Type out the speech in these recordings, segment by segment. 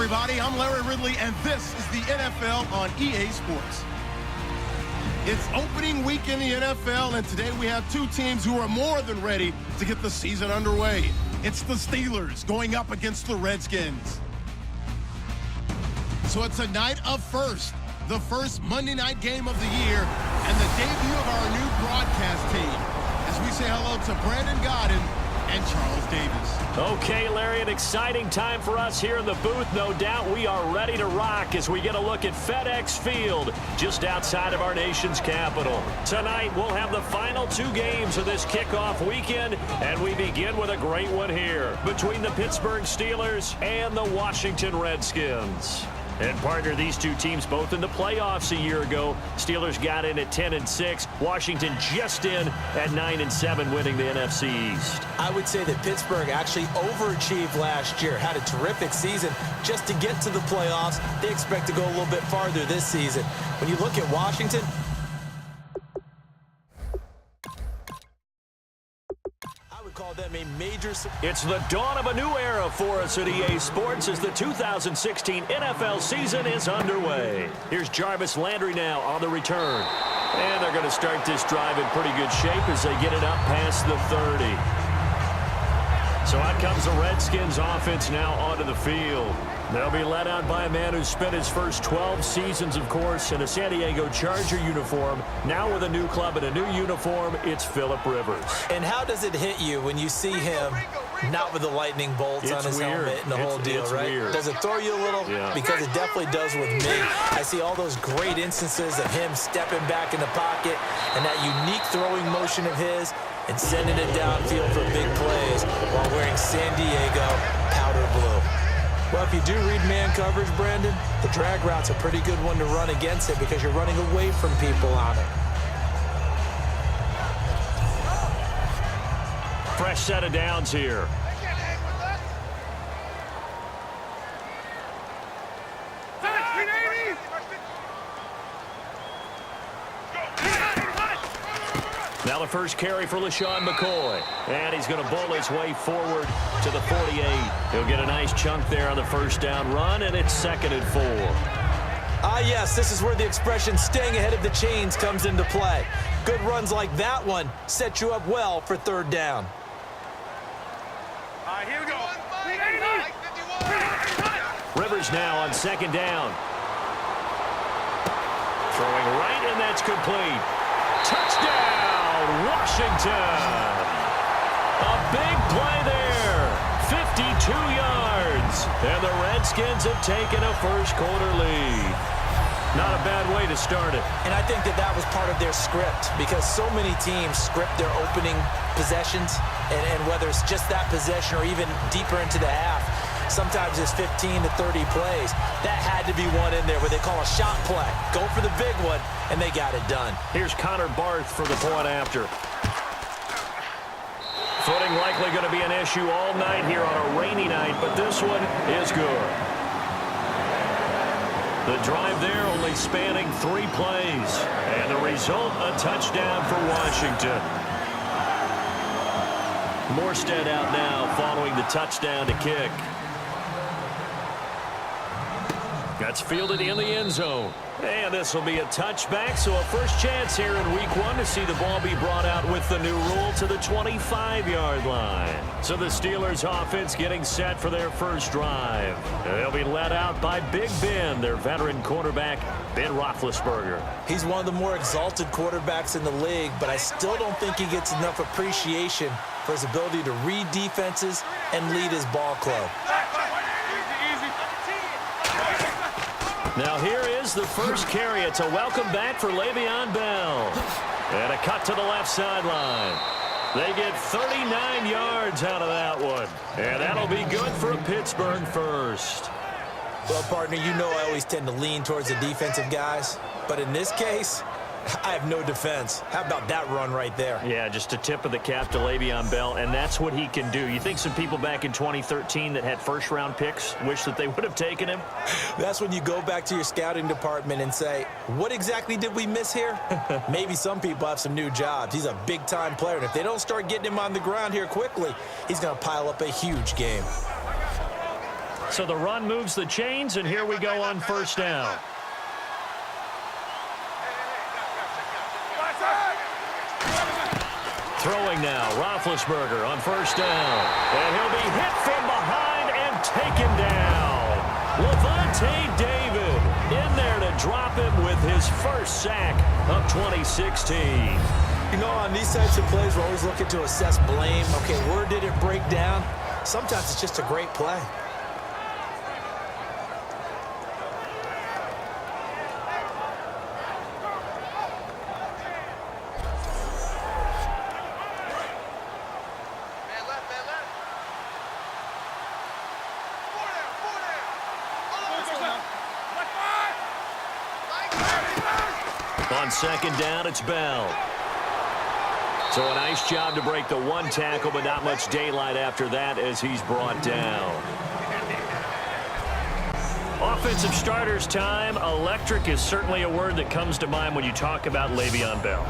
everybody. I'm Larry Ridley, and this is the NFL on EA Sports. It's opening week in the NFL, and today we have two teams who are more than ready to get the season underway. It's the Steelers going up against the Redskins. So it's a night of first, the first Monday night game of the year, and the debut of our new broadcast team. As we say hello to Brandon Godden and Charles Davis. Okay, Larry, an exciting time for us here in the booth. No doubt we are ready to rock as we get a look at FedEx Field just outside of our nation's capital. Tonight, we'll have the final two games of this kickoff weekend, and we begin with a great one here between the Pittsburgh Steelers and the Washington Redskins. And partner, these two teams both in the playoffs a year ago. Steelers got in at 10-6. Washington just in at 9-7, winning the NFC East. I would say that Pittsburgh actually overachieved last year, had a terrific season just to get to the playoffs. They expect to go a little bit farther this season. When you look at Washington, call them a major. It's the dawn of a new era for us at EA Sports as the 2016 NFL season is underway. Here's Jarvis Landry now on the return. And they're going to start this drive in pretty good shape as they get it up past the 30. So out comes the Redskins offense now onto the field. They'll be led out by a man who spent his first 12 seasons, of course, in a San Diego Charger uniform. Now with a new club and a new uniform, it's Phillip Rivers. And how does it hit you when you see him not with the lightning bolts on his helmet and the whole deal, right? Weird. Does it throw you a little? Yeah. Because it definitely does with me. I see all those great instances of him stepping back in the pocket and that unique throwing motion of his and sending it downfield for big plays while wearing San Diego powder blue. Well, if you do read man coverage, Brandon, the drag route's a pretty good one to run against it because you're running away from people on it. Fresh set of downs here. Now the first carry for LaShawn McCoy. And he's going to bowl his way forward to the 48. He'll get a nice chunk there on the first down run, and it's 2nd and 4. Ah, yes, this is where the expression staying ahead of the chains comes into play. Good runs like that one set you up well for 3rd down. All right, here we go. Rivers now on 2nd down. Throwing right, and that's complete. Touchdown! Washington. A big play there. 52 yards. And the Redskins have taken a first-quarter lead. Not a bad way to start it. And I think that was part of their script because so many teams script their opening possessions, and whether it's just that possession or even deeper into the half, sometimes it's 15 to 30 plays. That had to be one in there where they call a shot play. Go for the big one, and they got it done. Here's Connor Barth for the point after. Footing likely going to be an issue all night here on a rainy night, but this one is good. The drive there only spanning 3 plays. And the result, a touchdown for Washington. Morstead out now following the touchdown to kick. That's fielded in the end zone. And this will be a touchback, so a first chance here in week 1 to see the ball be brought out with the new rule to the 25-yard line. So the Steelers offense getting set for their first drive. They'll be led out by Big Ben, their veteran quarterback, Ben Roethlisberger. He's one of the more exalted quarterbacks in the league, but I still don't think he gets enough appreciation for his ability to read defenses and lead his ball club. Now here is the first carry. It's a welcome back for Le'Veon Bell. And a cut to the left sideline. They get 39 yards out of that one. And that'll be good for a Pittsburgh first. Well, partner, you know I always tend to lean towards the defensive guys. But in this case, I have no defense. How about that run right there? Yeah, just a tip of the cap to Le'Veon Bell, and that's what he can do. You think some people back in 2013 that had first-round picks wish that they would have taken him? That's when you go back to your scouting department and say, what exactly did we miss here? Maybe some people have some new jobs. He's a big-time player, and if they don't start getting him on the ground here quickly, he's going to pile up a huge game. So the run moves the chains, and here we go on first down. Throwing now, Roethlisberger on first down. And he'll be hit from behind and taken down. Levante David in there to drop him with his first sack of 2016. You know, on these types of plays, we're always looking to assess blame. Okay, where did it break down? Sometimes it's just a great play. On second down, it's Bell. So a nice job to break the one tackle, but not much daylight after that as he's brought down. Offensive starters time. Electric is certainly a word that comes to mind when you talk about Le'Veon Bell.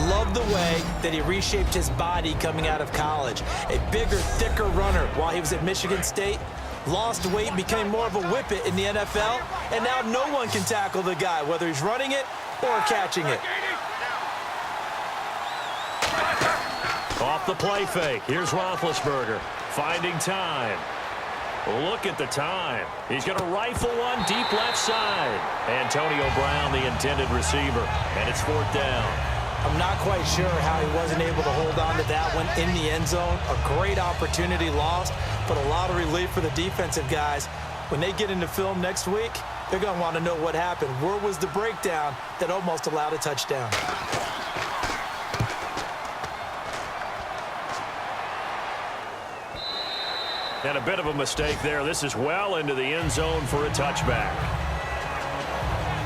Love the way that he reshaped his body coming out of college. A bigger, thicker runner while he was at Michigan State. Lost weight, became more of a whippet in the NFL, and now no one can tackle the guy, whether he's running it or catching it. Off the play fake. Here's Roethlisberger finding time. Look at the time. He's going to rifle one deep left side. Antonio Brown, the intended receiver, and it's fourth down. I'm not quite sure how he wasn't able to hold on to that one in the end zone. A great opportunity lost, but a lot of relief for the defensive guys. When they get into film next week, they're going to want to know what happened. Where was the breakdown that almost allowed a touchdown? And a bit of a mistake there. This is well into the end zone for a touchback.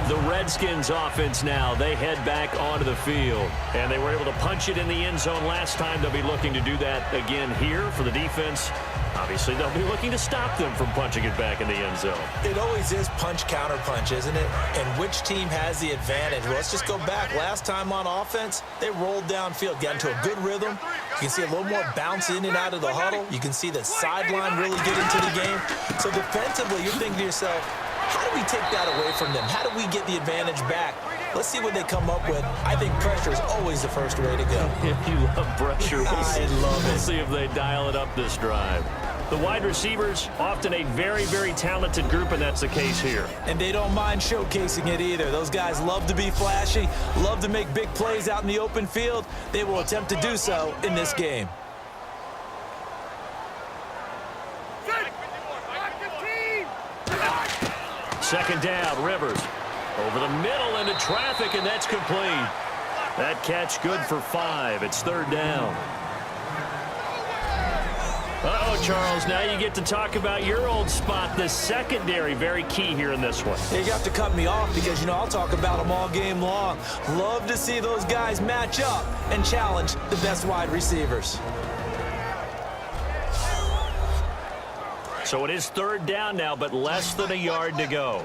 The Redskins offense now, they head back onto the field. And they were able to punch it in the end zone last time. They'll be looking to do that again here for the defense. Obviously, they'll be looking to stop them from punching it back in the end zone. It always is punch, counter punch, isn't it? And which team has the advantage? Well, let's just go back. Last time on offense, they rolled downfield, got into a good rhythm. You can see a little more bounce in and out of the huddle. You can see the sideline really get into the game. So defensively, you're thinking to yourself, how do we take that away from them? How do we get the advantage back? Let's see what they come up with. I think pressure is always the first way to go. You love pressure. I love it. We'll see if they dial it up this drive. The wide receivers, often a very, very talented group, and that's the case here. And they don't mind showcasing it either. Those guys love to be flashy, love to make big plays out in the open field. They will attempt to do so in this game. Second down, Rivers. Over the middle into traffic, and that's complete. That catch good for 5. It's third down. Uh-oh, Charles, now you get to talk about your old spot, the secondary. Very key here in this one. You have to cut me off because, you know, I'll talk about them all game long. Love to see those guys match up and challenge the best wide receivers. So it is third down now, but less than a yard to go.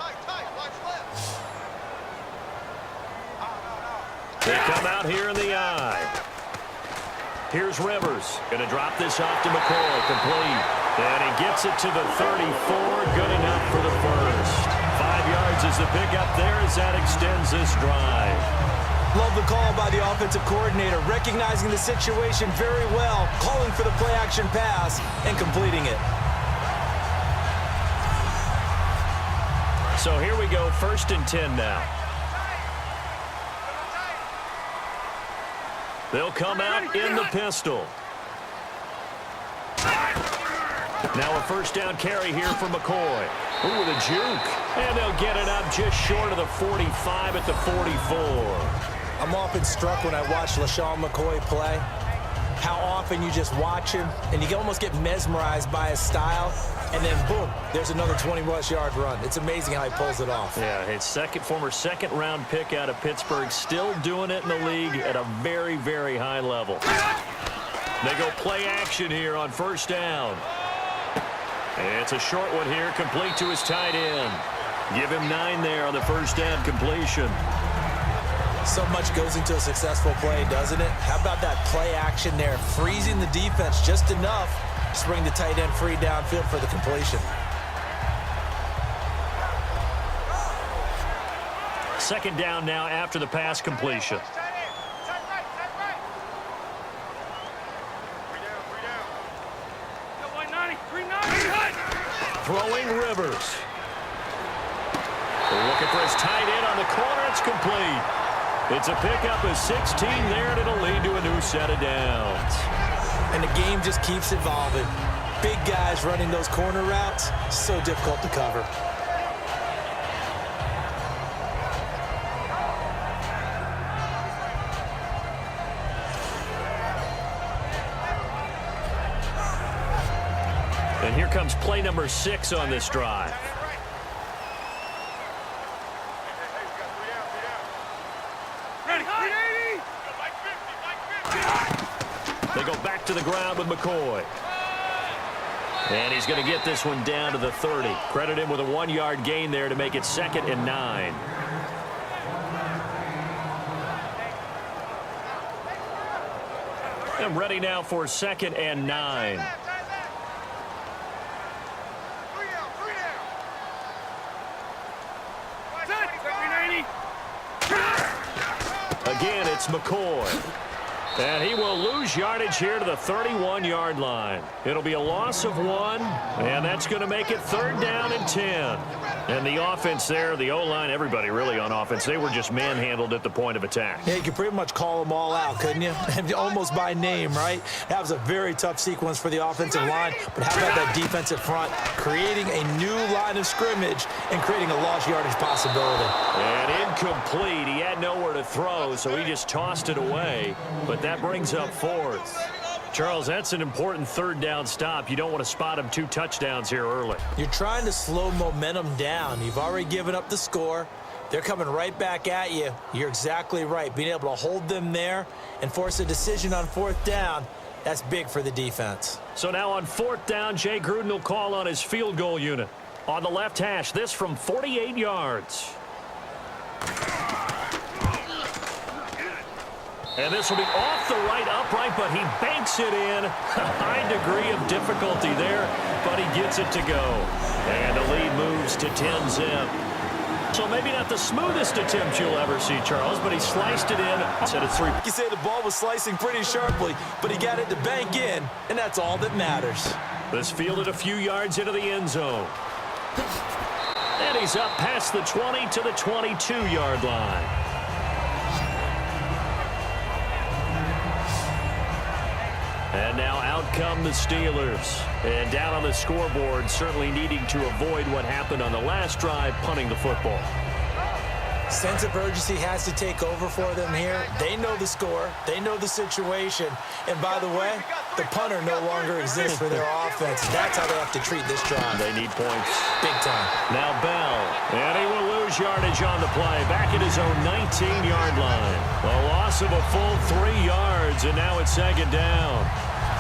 They come out here in the eye. Here's Rivers. Going to drop this off to McCoy. Complete. And he gets it to the 34. Good enough for the first. 5 yards is the pickup there as that extends this drive. Love the call by the offensive coordinator, recognizing the situation very well, calling for the play-action pass and completing it. So here we go, 1st and 10 now. They'll come out in the pistol. Now a first down carry here for McCoy. Ooh, the juke. And they'll get it up just short of the 45 at the 44. I'm often struck when I watch LaShawn McCoy play, how often you just watch him, and you almost get mesmerized by his style, and then boom, there's another 20-plus yard run. It's amazing how he pulls it off. Yeah, his former second-round pick out of Pittsburgh, still doing it in the league at a very, very high level. They go play action here on first down. It's a short one here, complete to his tight end. Give him 9 there on the first down completion. So much goes into a successful play, doesn't it? How about that play action there, freezing the defense just enough to bring the tight end free downfield for the completion. second down now after the pass completion. Throwing Rivers. Looking for his tight end on the corner. It's complete. It's a pickup of 16 there, and it'll lead to a new set of downs. And the game just keeps evolving. Big guys running those corner routes, so difficult to cover. And here comes play number 6 on this drive. They go back to the ground with McCoy. And he's going to get this one down to the 30. Credit him with a 1-yard gain there to make it 2nd and 9. And ready now for 2nd and 9. Again, it's McCoy. And he will lose yardage here to the 31-yard line. It'll be a loss of 1, and that's going to make it 3rd down and 10. And the offense there, the O-line, everybody really on offense, they were just manhandled at the point of attack. Yeah, you could pretty much call them all out, couldn't you? Almost by name, right? That was a very tough sequence for the offensive line, but how about that defensive front creating a new line of scrimmage and creating a lost yardage possibility? And incomplete. He had nowhere to throw, so he just tossed it away. But that brings up 4th. Charles, that's an important 3rd down stop. You don't want to spot him 2 touchdowns here early. You're trying to slow momentum down. You've already given up the score. They're coming right back at you. You're exactly right. Being able to hold them there and force a decision on 4th down, that's big for the defense. So now on 4th down, Jay Gruden will call on his field goal unit. On the left hash, this from 48 yards. And this will be off the right upright, but he banks it in. A high degree of difficulty there, but he gets it to go. And the lead moves to 10-zip. So maybe not the smoothest attempt you'll ever see, Charles, but he sliced it in. Said it's 3. You say the ball was slicing pretty sharply, but he got it to bank in, and that's all that matters. This fielded a few yards into the end zone. And he's up past the 20 to the 22-yard line. And now out come the Steelers. And down on the scoreboard, certainly needing to avoid what happened on the last drive, punting the football. Sense of urgency has to take over for them here. They know the score. They know the situation. And by the way, the punter no longer exists for their offense. That's how they have to treat this drive. They need points. Big time. Now Bell. And he will lose yardage on the play. Back at his own 19-yard line. A loss of a full 3 yards, and now it's 2nd down.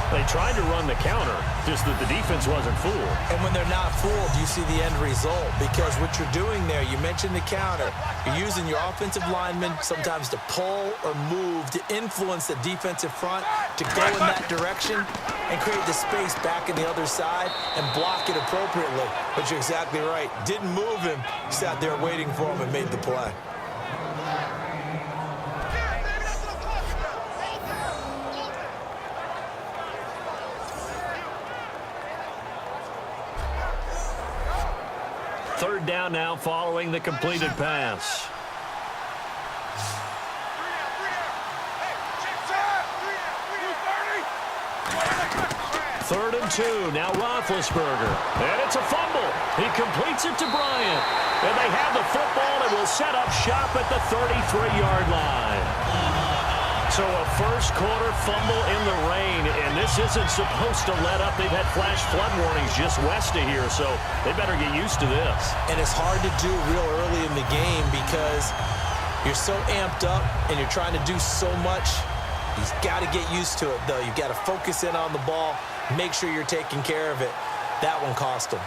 They tried to run the counter, just that the defense wasn't fooled. And when they're not fooled, you see the end result. Because what you're doing there, you mentioned the counter. You're using your offensive linemen sometimes to pull or move to influence the defensive front to go in that direction and create the space back in the other side and block it appropriately. But you're exactly right. Didn't move him. Sat there waiting for him and made the play. Third down now following the completed pass. Third and 2. Now Roethlisberger. And it's a fumble. He completes it to Bryant. And they have the football and will set up shop at the 33-yard line. So a first-quarter fumble in the rain, and this isn't supposed to let up. They've had flash flood warnings just west of here, so they better get used to this. And it's hard to do real early in the game because you're so amped up and you're trying to do so much. You've got to get used to it, though. You've got to focus in on the ball, make sure you're taking care of it. That one cost them.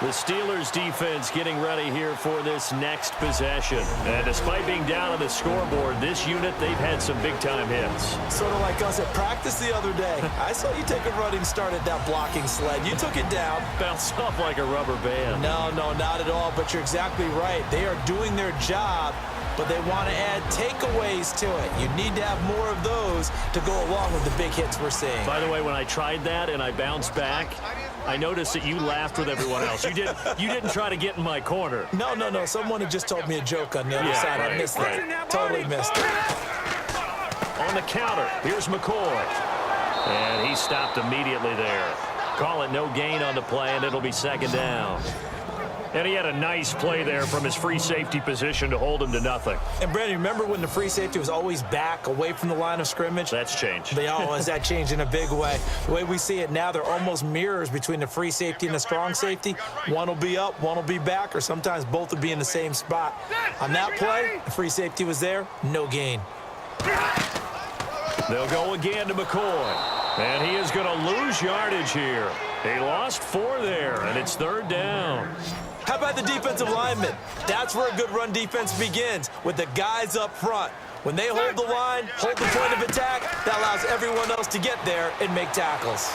The Steelers defense getting ready here for this next possession. And despite being down on the scoreboard, this unit, they've had some big-time hits. Sort of like us at practice the other day. I saw you take a running start at that blocking sled. You took it down. Bounced off like a rubber band. No, not at all, but you're exactly right. They are doing their job, but they want to add takeaways to it. You need to have more of those to go along with the big hits we're seeing. By the way, when I tried that and I bounced back, I noticed that you laughed with everyone else. You didn't try to get in my corner. No. Someone had just told me a joke on the other side. Right, I missed that. Totally missed it. On the counter, here's McCoy. And he stopped immediately there. Call it no gain on the play, and it'll be second down. And he had a nice play there from his free safety position to hold him to nothing. And, Brandon, remember when the free safety was always back away from the line of scrimmage? That's changed. That changed in a big way. The way we see it now, they're almost mirrors between the free safety and the strong safety. One will be up, one will be back, or sometimes both will be in the same spot. On that play, the free safety was there, no gain. They'll go again to McCoy. And he is going to lose yardage here. He lost 4 there, and it's third down. How about the defensive linemen? That's where a good run defense begins, with the guys up front. When they hold the line, hold the point of attack, that allows everyone else to get there and make tackles.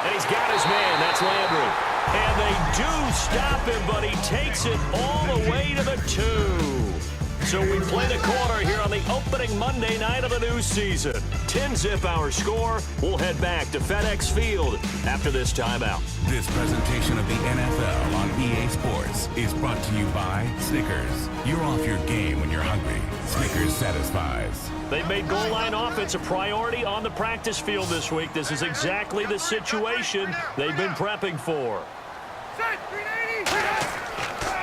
And he's got his man. That's Landry. And they do stop him, but he takes it all the way to the 2. So we play the quarter here on the opening Monday night of the new season. 10-zip our score. We'll head back to FedEx Field after this timeout. This presentation of the NFL on EA Sports is brought to you by Snickers. You're off your game when you're hungry. Snickers satisfies. They've made goal line offense a priority on the practice field this week. This is exactly the situation they've been prepping for.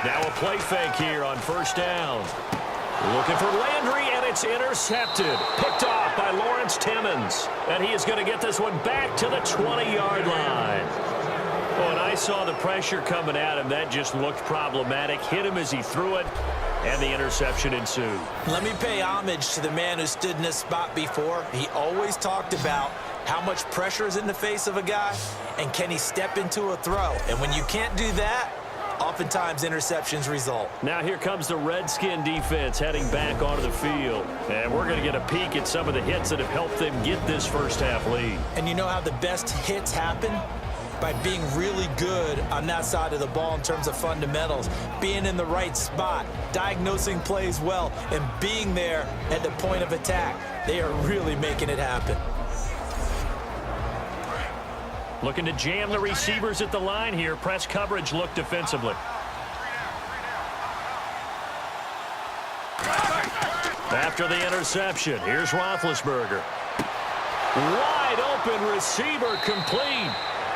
Now a play fake here on first down. Looking for Landry, and it's intercepted. Picked off by Lawrence Timmons. And he is going to get this one back to the 20-yard line. Oh, and I saw the pressure coming at him. That just looked problematic. Hit him as he threw it, and the interception ensued. Let me pay homage to the man who stood in this spot before. He always talked about how much pressure is in the face of a guy, and can he step into a throw. And when you can't do that, oftentimes interceptions result. Now here comes the Redskin defense heading back onto the field. And we're going to get a peek at some of the hits that have helped them get this first half lead. And you know how the best hits happen? By being really good on that side of the ball in terms of fundamentals, being in the right spot, diagnosing plays well, and being there at the point of attack. They are really making it happen. Looking to jam the receivers at the line here. Press coverage look defensively. After the interception, here's Roethlisberger. Wide open receiver complete.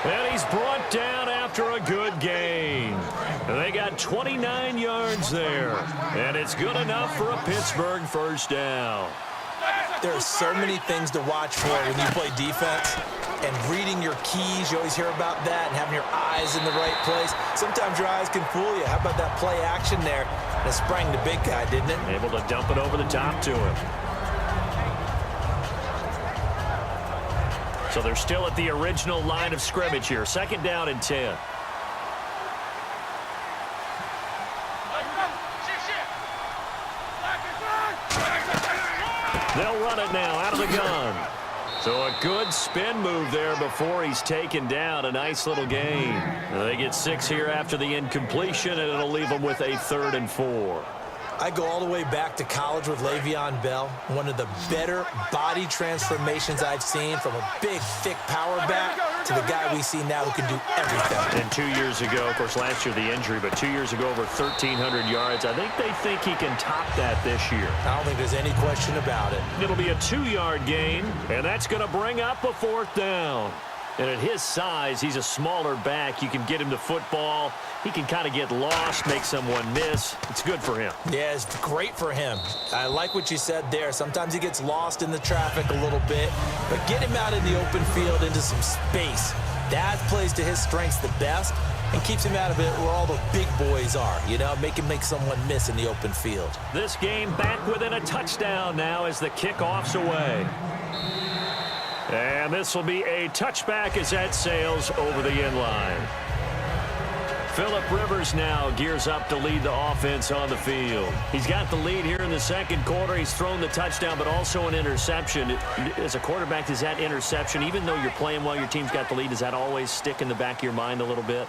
And he's brought down after a good gain. And they got 29 yards there. And it's good enough for a Pittsburgh first down. There are so many things to watch for when you play defense. And reading your keys, you always hear about that, and having your eyes in the right place. Sometimes your eyes can fool you. How about that play action there? And it sprang the big guy, didn't it? Able to dump it over the top to him. So they're still at the original line of scrimmage here. Second down and 10. They'll run it now out of the gun. So a good spin move there before he's taken down. A nice little gain. They get 6 here after the incompletion, and it'll leave them with a 3rd and 4. I go all the way back to college with Le'Veon Bell. One of the better body transformations I've seen, from a big, thick power back to the guy we see now who can do everything. And 2 years ago, of course, last year the injury, but 2 years ago over 1,300 yards. I think they think he can top that this year. I don't think there's any question about it. It'll be a 2-yard gain, and that's going to bring up a 4th down. And at his size, he's a smaller back. You can get him to football. He can kind of get lost, make someone miss. It's good for him. Yeah, it's great for him. I like what you said there. Sometimes he gets lost in the traffic a little bit, but get him out in the open field into some space. That plays to his strengths the best and keeps him out of it where all the big boys are. You know, make someone miss in the open field. This game back within a touchdown now as the kickoff's away. And this will be a touchback as that sails over the end line. Phillip Rivers now gears up to lead the offense on the field. He's got the lead here in the second quarter. He's thrown the touchdown, but also an interception. As a quarterback, does that interception, even though you're playing well, your team's got the lead, does that always stick in the back of your mind a little bit?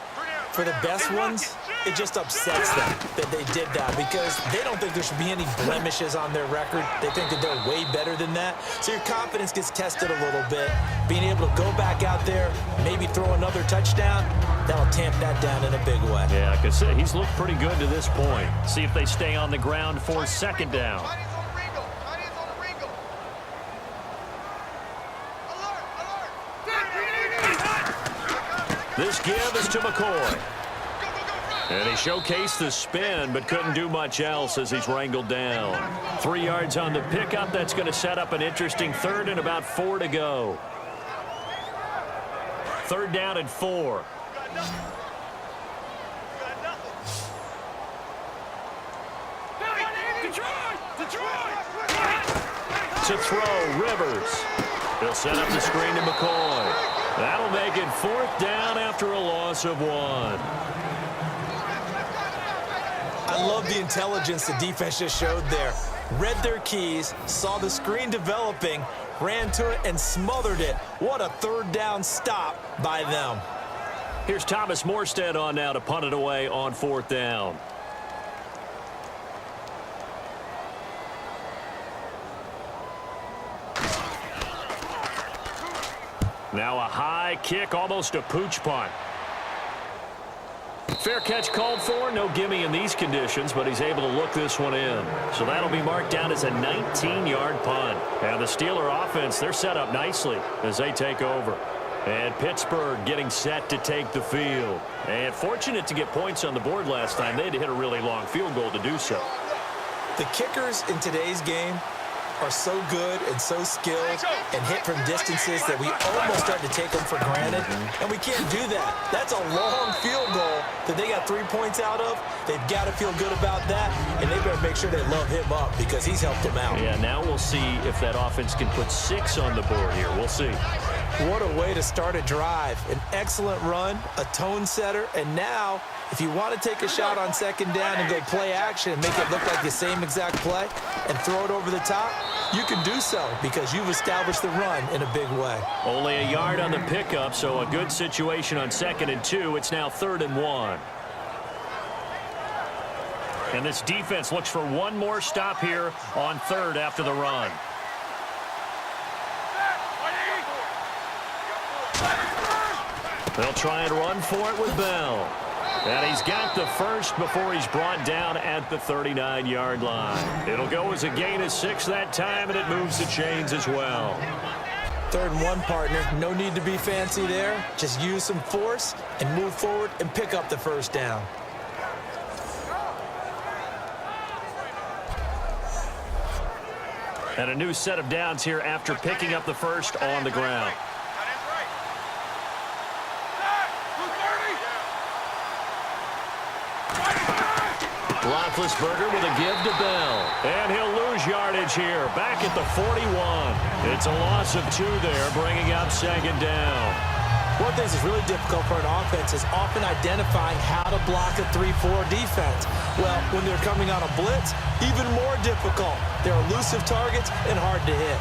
For the best ones, it just upsets them that they did that because they don't think there should be any blemishes on their record. They think that they're way better than that. So your confidence gets tested a little bit. Being able to go back out there, maybe throw another touchdown, that'll tamp that down in a big way. Yeah, I can say he's looked pretty good to this point. See if they stay on the ground for second down. This give is to McCoy. And he showcased the spin, but couldn't do much else as he's wrangled down. 3 yards on the pickup. That's going to set up an interesting third and about 4 to go. Third down and 4. To throw, Rivers. He'll set up the screen to McCoy. That'll make it 4th down after a loss of 1. I love the intelligence the defense just showed there. Read their keys, saw the screen developing, ran to it, and smothered it. What a third down stop by them. Here's Thomas Morstead on now to punt it away on 4th down. Now a high kick, almost a pooch punt. Fair catch called for. No gimme in these conditions, but he's able to look this one in. So that'll be marked down as a 19-yard punt. And the Steeler offense, they're set up nicely as they take over. And Pittsburgh getting set to take the field. And fortunate to get points on the board last time. They had to hit a really long field goal to do so. The kickers in today's game are so good and so skilled and hit from distances that we almost start to take them for granted, and we can't do that. That's a long field goal that they got 3 points out of. They've got to feel good about that, and they better make sure they love him up because he's helped them out. Yeah, now we'll see if that offense can put 6 on the board here. We'll see. What a way to start a drive. An excellent run, a tone setter, and now if you want to take a shot on second down and go play action and make it look like the same exact play and throw it over the top, you can do so because you've established the run in a big way. Only a yard on the pickup, so a good situation on 2nd and 2. It's now 3rd and 1. And this defense looks for one more stop here on 3rd after the run. They'll try and run for it with Bell. And he's got the first before he's brought down at the 39-yard line. It'll go as a gain of 6 that time, and it moves the chains as well. 3rd and 1, partner. No need to be fancy there. Just use some force and move forward and pick up the first down. And a new set of downs here after picking up the first on the ground. Roethlisberger with a give to Bell. And he'll lose yardage here. Back at the 41. It's a loss of 2 there, bringing up 2nd down. One thing that's really difficult for an offense is often identifying how to block a 3-4 defense. Well, when they're coming on a blitz, even more difficult. They're elusive targets and hard to hit.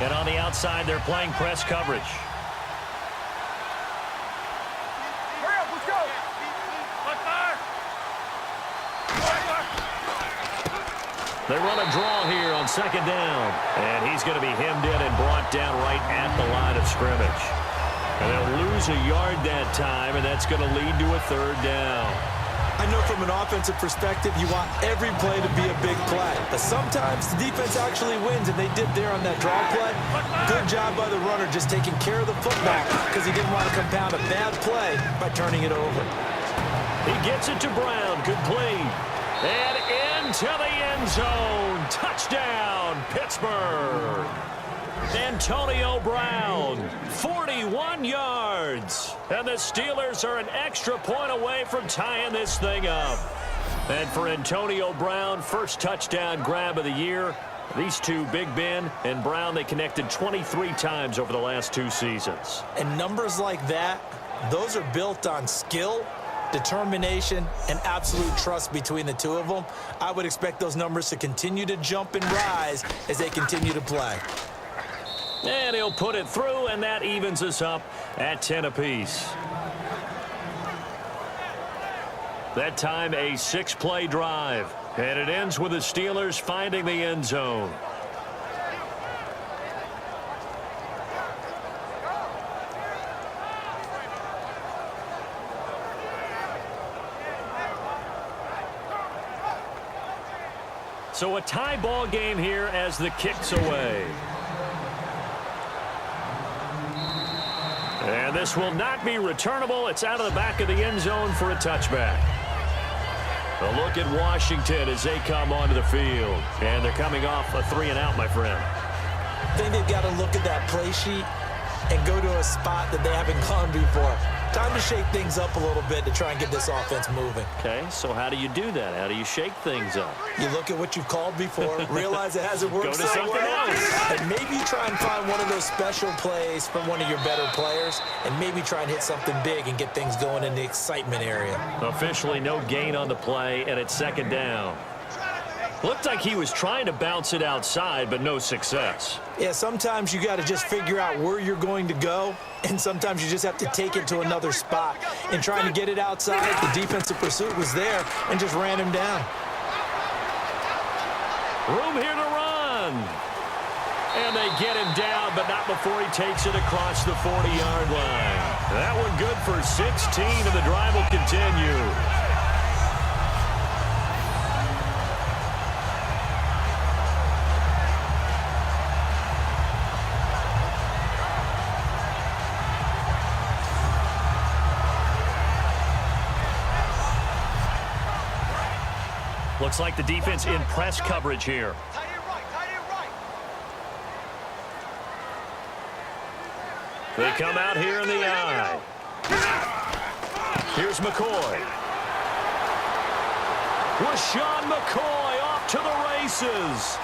And on the outside, they're playing press coverage. They run a draw here on 2nd down. And he's going to be hemmed in and brought down right at the line of scrimmage. And they'll lose a yard that time, and that's going to lead to a 3rd down. I know from an offensive perspective, you want every play to be a big play. But sometimes the defense actually wins, and they did there on that draw play. Good job by the runner just taking care of the football because he didn't want to compound a bad play by turning it over. He gets it to Brown. Complete. And into the end zone. Touchdown, Pittsburgh. Antonio Brown, 41 yards. And the Steelers are an extra point away from tying this thing up. And for Antonio Brown, first touchdown grab of the year. These two, Big Ben and Brown, they connected 23 times over the last 2 seasons. And numbers like that, those are built on skill, determination, and absolute trust between the two of them. I would expect those numbers to continue to jump and rise as they continue to play. And he'll put it through, and that evens us up at 10 apiece. That time, a 6-play drive. And it ends with the Steelers finding the end zone. So a tie ball game here as the kick's away. And this will not be returnable. It's out of the back of the end zone for a touchback. A look at Washington as they come onto the field. And they're coming off a 3-and-out, my friend. I think they've got to look at that play sheet and go to a spot that they haven't gone before. Time to shake things up a little bit to try and get this offense moving. Okay, so how do you do that? How do you shake things up? You look at what you've called before, realize it hasn't worked Go to something else. and maybe try and find one of those special plays from one of your better players, and maybe try and hit something big and get things going in the excitement area. Officially no gain on the play, and it's 2nd down. Looked like he was trying to bounce it outside, but no success. Yeah, sometimes you got to just figure out where you're going to go, and sometimes you just have to take it to another spot. And trying to get it outside, the defensive pursuit was there and just ran him down. Room here to run. And they get him down, but not before he takes it across the 40-yard line. That one good for 16, and the drive will continue. Looks like the defense in press coverage here. They come out here in the eye. Here's McCoy. LaShawn McCoy off to the races.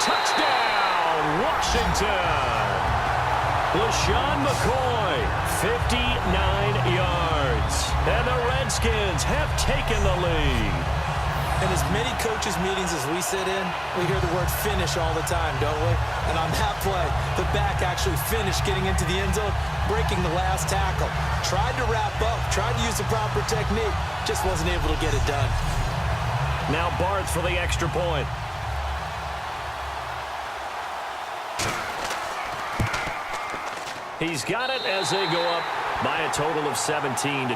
Touchdown, Washington. LaShawn McCoy, 59 yards. And the Redskins have taken the lead. In as many coaches' meetings as we sit in, we hear the word finish all the time, don't we? And on that play, the back actually finished getting into the end zone, breaking the last tackle. Tried to wrap up, tried to use the proper technique, just wasn't able to get it done. Now Barth for the extra point. He's got it as they go up by a total of 17-10.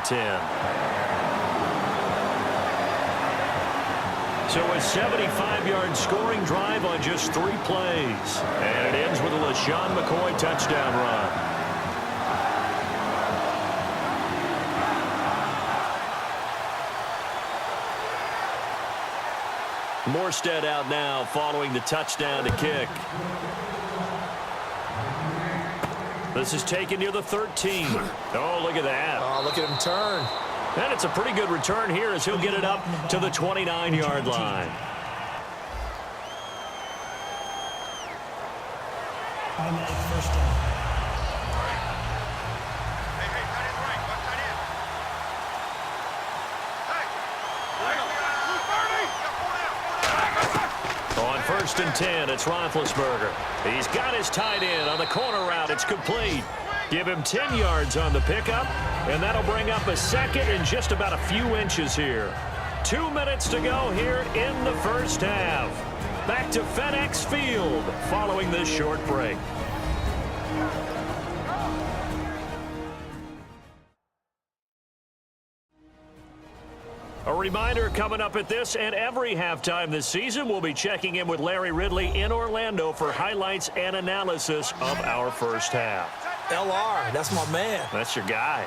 So a 75-yard scoring drive on just 3 plays. And it ends with a LaShawn McCoy touchdown run. Morstead out now following the touchdown to kick. This is taken near the 13. Oh, look at that. Oh, look at him turn. And it's a pretty good return here as he'll get it up to the 29-yard line. First down. On 1st and 10, it's Roethlisberger. He's got his tight end on the corner route. It's complete. Give him 10 yards on the pickup, and that'll bring up a 2nd and just about a few inches here. 2 minutes to go here in the first half. Back to FedEx Field following this short break. A reminder coming up at this and every halftime this season, we'll be checking in with Larry Ridley in Orlando for highlights and analysis of our first half. LR, that's my man. That's your guy.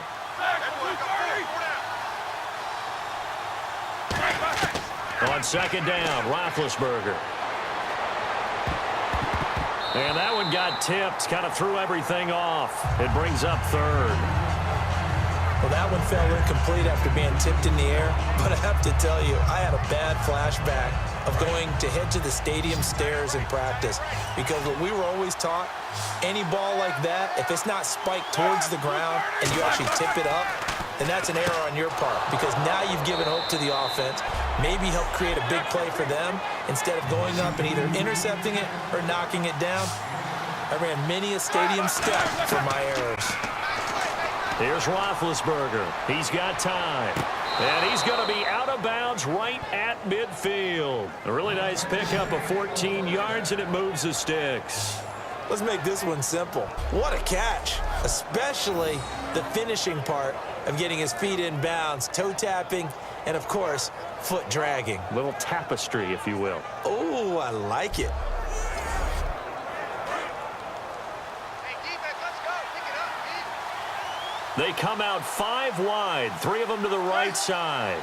On 2nd down, Roethlisberger. And that one got tipped, kind of threw everything off. It brings up 3rd. Well, that one fell incomplete after being tipped in the air. But I have to tell you, I had a bad flashback of going to head to the stadium stairs in practice, because what we were always taught, any ball like that, if it's not spiked towards the ground and you actually tip it up, then that's an error on your part, because now you've given hope to the offense, maybe help create a big play for them instead of going up and either intercepting it or knocking it down. I ran many a stadium step for my errors. Here's Roethlisberger. He's got time. And he's going to be out of bounds right at midfield. A really nice pickup of 14 yards, and it moves the sticks. Let's make this one simple. What a catch, especially the finishing part of getting his feet in bounds, toe tapping, and of course, foot dragging. Little tapestry, if you will. Oh, I like it. They come out 5 wide, 3 of them to the right side.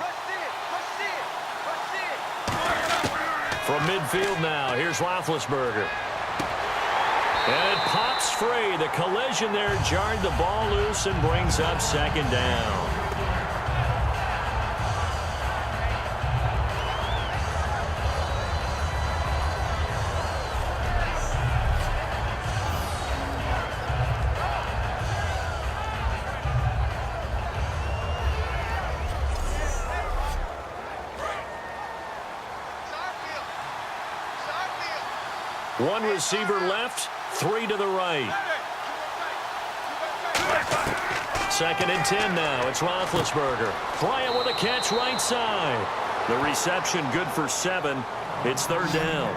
From midfield now, here's Roethlisberger. And it pops free. The collision there jarred the ball loose and brings up second down. One receiver left, 3 to the right. 2nd and 10 now. It's Roethlisberger. Bryant with a catch right side. The reception good for 7. It's 3rd down.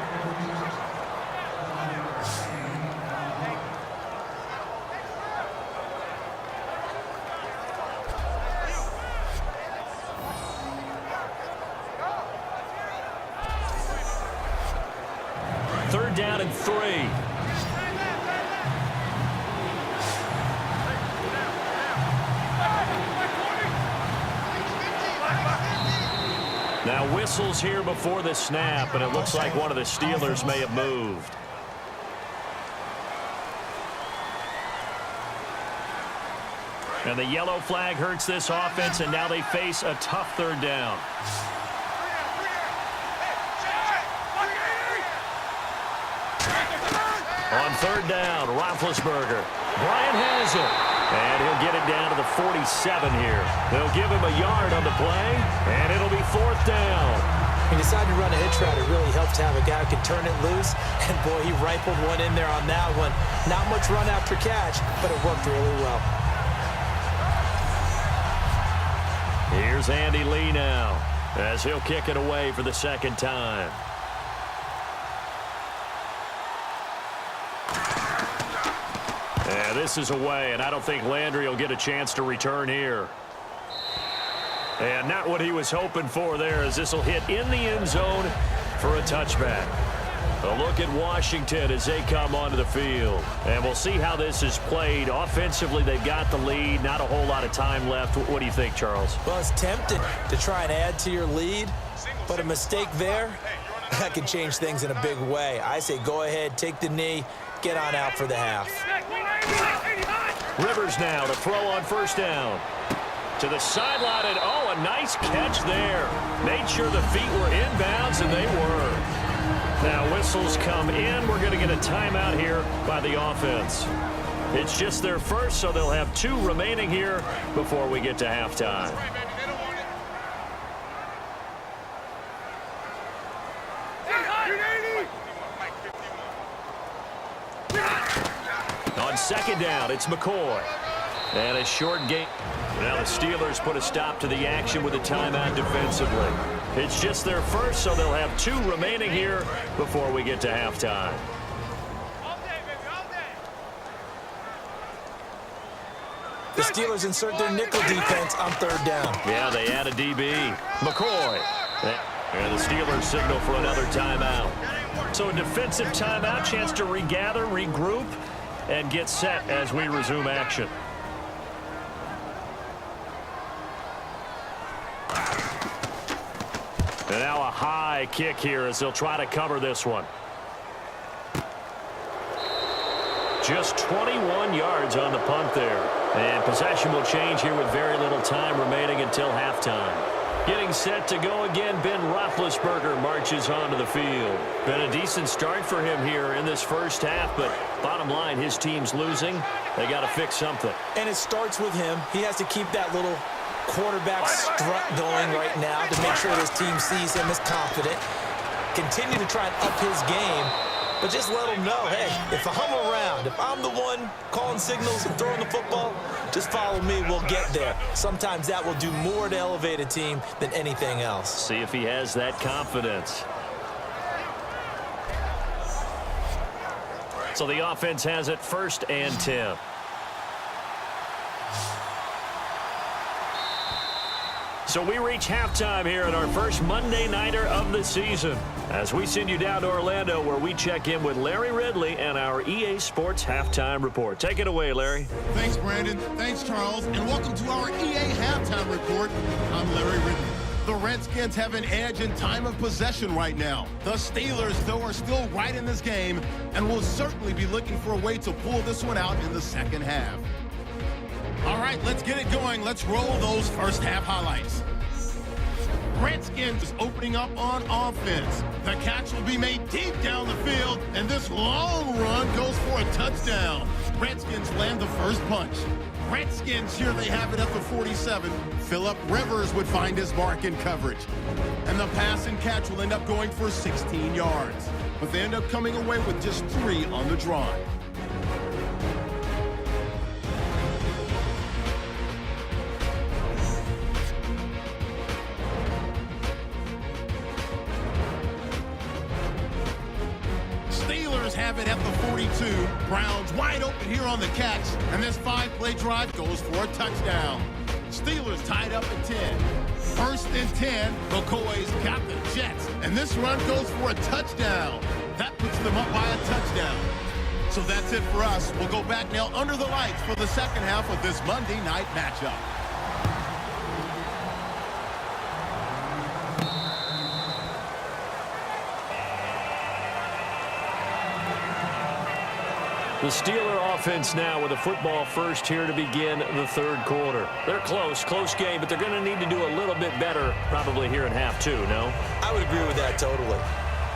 Down and 3. Now whistles here before the snap, and it looks like one of the Steelers may have moved. And the yellow flag hurts this offense, and now they face a tough 3rd down. On 3rd down, Roethlisberger. Bryant has it. And he'll get it down to the 47 here. They'll give him a yard on the play, and it'll be 4th down. He decided to run a hitch route. It really helps to have a guy who can turn it loose. And, boy, he rifled one in there on that one. Not much run after catch, but it worked really well. Here's Andy Lee now, as he'll kick it away for the 2nd time. Yeah, this is away, and I don't think Landry will get a chance to return here. And not what he was hoping for there, as this will hit in the end zone for a touchback. A look at Washington as they come onto the field. And we'll see how this is played. Offensively, they've got the lead. Not a whole lot of time left. What do you think, Charles? Well, it's tempted to try and add to your lead, but a mistake there, that can change things in a big way. I say go ahead, take the knee, get on out for the half. Rivers now to throw on 1st down. To the sideline, and oh, a nice catch there. Made sure the feet were inbounds, and they were. Now whistles come in. We're going to get a timeout here by the offense. It's just their first, so they'll have 2 remaining here before we get to halftime. On 2nd down, it's McCoy. And a short game. Now the Steelers put a stop to the action with a timeout defensively. It's just their first, so they'll have 2 remaining here before we get to halftime. The Steelers insert their nickel defense on 3rd down. Yeah, they add a DB. McCoy. And the Steelers signal for another timeout. So a defensive timeout, chance to regather, regroup, and get set as we resume action. And now a high kick here as they'll try to cover this one. Just 21 yards on the punt there. And possession will change here with very little time remaining until halftime. Getting set to go again, Ben Roethlisberger marches onto the field. Been a decent start for him here in this first half, but bottom line, his team's losing. They got to fix something. And it starts with him. He has to keep that little quarterback strut going right now to make sure his team sees him as confident. Continue to try and up his game, but just let him know, hey, if I'm around, if I'm the one calling signals and throwing the football, just follow me, we'll get there. Sometimes that will do more to elevate a team than anything else. See if he has that confidence. So the offense has it 1st and 10. So we reach halftime here at our first Monday Nighter of the season as we send you down to Orlando where we check in with Larry Ridley and our EA Sports Halftime Report. Take it away, Larry. Thanks, Brandon. Thanks, Charles. And welcome to our EA Halftime Report. I'm Larry Ridley. The Redskins have an edge in time of possession right now. The Steelers, though, are still right in this game and will certainly be looking for a way to pull this one out in the second half. All right, let's get it going. Let's roll those first half highlights. Redskins opening up on offense. The catch will be made deep down the field, and this long run goes for a touchdown. Redskins land the first punch. Redskins, here they have it at the 47. Phillip Rivers would find his mark in coverage. And the pass and catch will end up going for 16 yards. But they end up coming away with just 3 on the drive. Have it at the 42. Browns wide open here on the catch, and this 5-play drive goes for a touchdown. Steelers tied up at 10. 1st and 10. McCoy's got the Jets, and this run goes for a touchdown. That puts them up by a touchdown. So that's it for us. We'll go back now under the lights for the second half of this Monday night matchup. The Steeler offense now with a football first here to begin the third quarter. They're close game, but they're going to need to do a little bit better probably here in half 2, no? I would agree with that totally.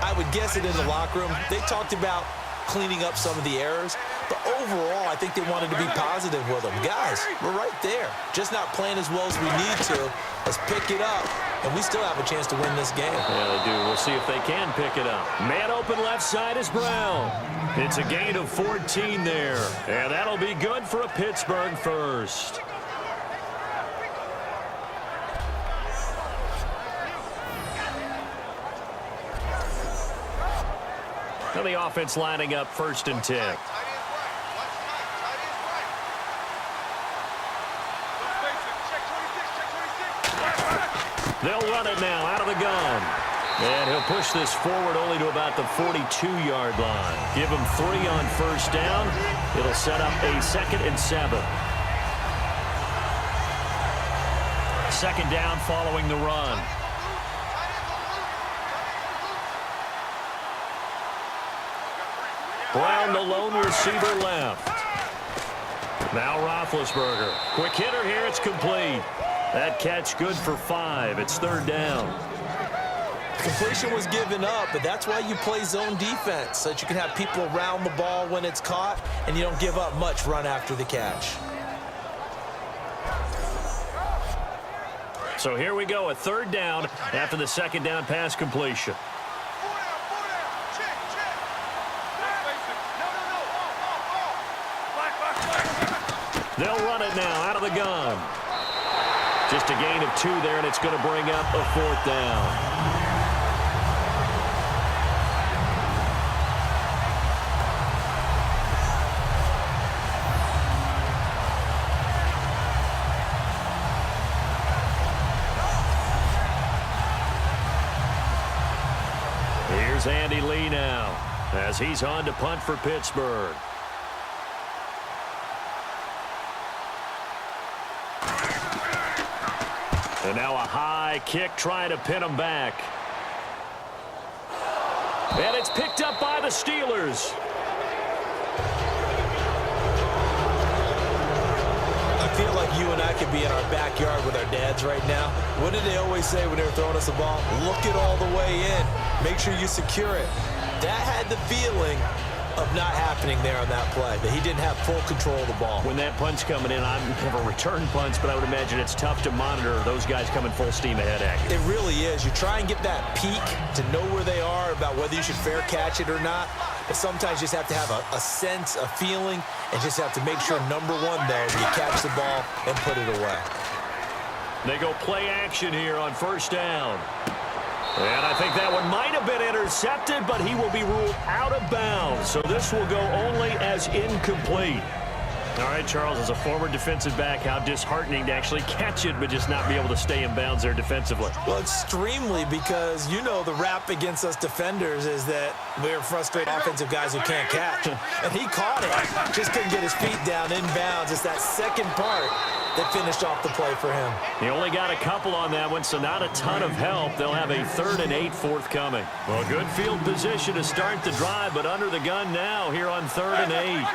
I would guess it in the locker room. They talked about cleaning up some of the errors, but overall, I think they wanted to be positive with them. Guys, we're right there. Just not playing as well as we need to. Let's pick it up, and we still have a chance to win this game. Yeah, they do. We'll see if they can pick it up. Man open left side is Brown. It's a gain of 14 there, and that'll be good for a Pittsburgh first. Now the offense lining up 1st and 10. They'll run it now out of the gun. And he'll push this forward only to about the 42-yard line. Give him 3 on 1st down. It'll set up a 2nd and 7. 2nd down following the run. Brown, the lone receiver left. Now Roethlisberger. Quick hitter here. It's complete. That catch good for 5. It's 3rd down. Completion was given up, but that's why you play zone defense, so that you can have people around the ball when it's caught, and you don't give up much run after the catch. So here we go, a 3rd down after the 2nd down pass completion. They'll run it now out of the gun. Just a gain of 2 there, and it's going to bring up a 4th down. Here's Andy Lee now as he's on to punt for Pittsburgh. And now a high kick trying to pin him back. And it's picked up by the Steelers. I feel like you and I could be in our backyard with our dads right now. What did they always say when they were throwing us the ball? Look it all the way in. Make sure you secure it. That had the feeling of not happening there on that play, that he didn't have full control of the ball. When that punch coming in, I've never returned punts, but I would imagine it's tough to monitor those guys coming full steam ahead at you. It really is. You try and get that peek to know where they are, about whether you should fair catch it or not. But sometimes you just have to have a sense, a feeling, and just have to make sure, number one, though, you catch the ball and put it away. They go play action here on first down. And I think that one might have been intercepted, but he will be ruled out of bounds. So this will go only as incomplete. All right, Charles, as a former defensive back, how disheartening to actually catch it but just not be able to stay in bounds there defensively. Well, extremely, because you know the rap against us defenders is that we're frustrated offensive guys who can't catch. And he caught it. Just couldn't get his feet down in bounds. It's that second part that finished off the play for him. He only got a couple on that one, so not a ton of help. They'll have a 3rd and 8 forthcoming. Well, good field position to start the drive, but under the gun now here on 3rd and 8.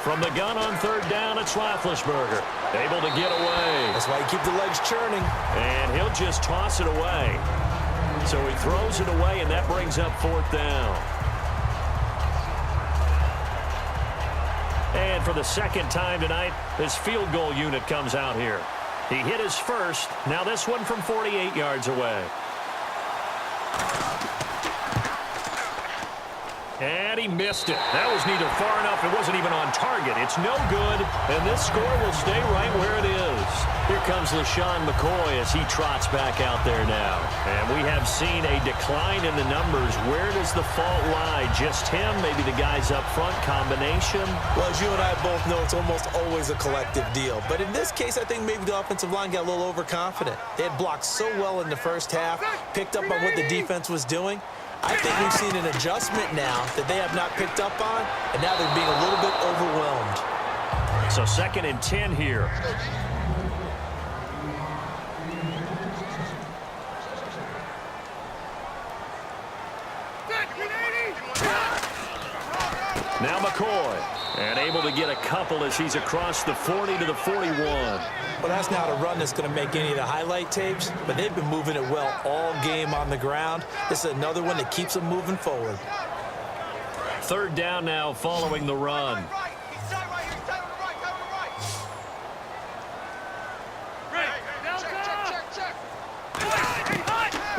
From the gun on 3rd down, it's Roethlisberger. Able to get away. That's why you keep the legs churning. And he'll just toss it away. So he throws it away, and that brings up 4th down. And for the second time tonight, his field goal unit comes out here. He hit his first. Now this one from 48 yards away. And he missed it. That was neither far enough. It wasn't even on target. It's no good. And this score will stay right where it is. Here comes LaShawn McCoy as he trots back out there now. And we have seen a decline in the numbers. Where does the fault lie? Just him? Maybe the guys up front? Combination? Well, as you and I both know, it's almost always a collective deal. But in this case, I think maybe the offensive line got a little overconfident. They had blocked so well in the first half, picked up on what the defense was doing. I think we've seen an adjustment now that they have not picked up on, and now they're being a little bit overwhelmed. So 2nd and 10 here. Now McCoy, and able to get a couple as he's across the 40 to the 41. Well, that's not a run that's going to make any of the highlight tapes, but they've been moving it well all game on the ground. This is another one that keeps them moving forward. 3rd down now following the run.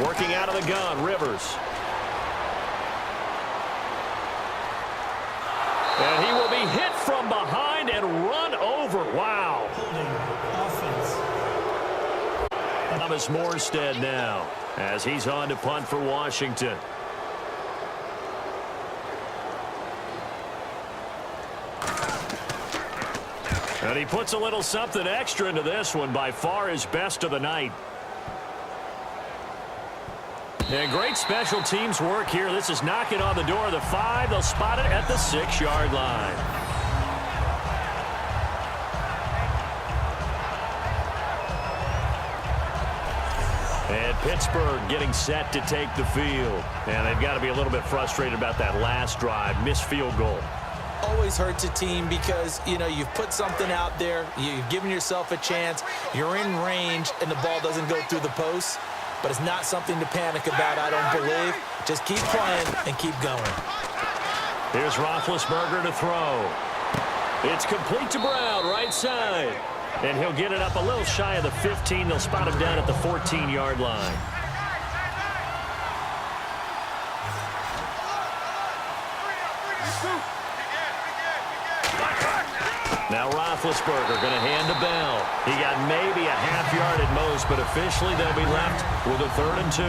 Working out of the gun, Rivers. And he will be hit from behind and run over. Wow. Thomas Morstead now as he's on to punt for Washington. And he puts a little something extra into this one, by far his best of the night. And great special teams work here. This is knocking on the door of the 5. They'll spot it at the 6-yard line. And Pittsburgh getting set to take the field. And they've got to be a little bit frustrated about that last drive. Missed field goal. Always hurts a team because, you know, you've put something out there. You've given yourself a chance. You're in range, and the ball doesn't go through the post. But it's not something to panic about, I don't believe. Just keep playing and keep going. Here's Roethlisberger to throw. It's complete to Brown, right side. And he'll get it up a little shy of the 15. They'll spot him down at the 14-yard line. Now Roethlisberger going to hand the bell. He got maybe a half yard at most, but officially they'll be left with a 3rd and 2.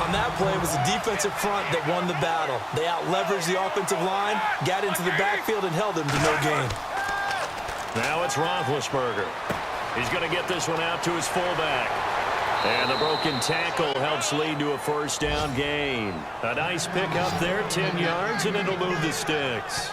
On that play, it was the defensive front that won the battle. They out-leveraged the offensive line, got into the backfield, and held them to no gain. Now it's Roethlisberger. He's going to get this one out to his fullback. And the broken tackle helps lead to a 1st down gain. A nice pick up there, 10 yards, and it'll move the sticks.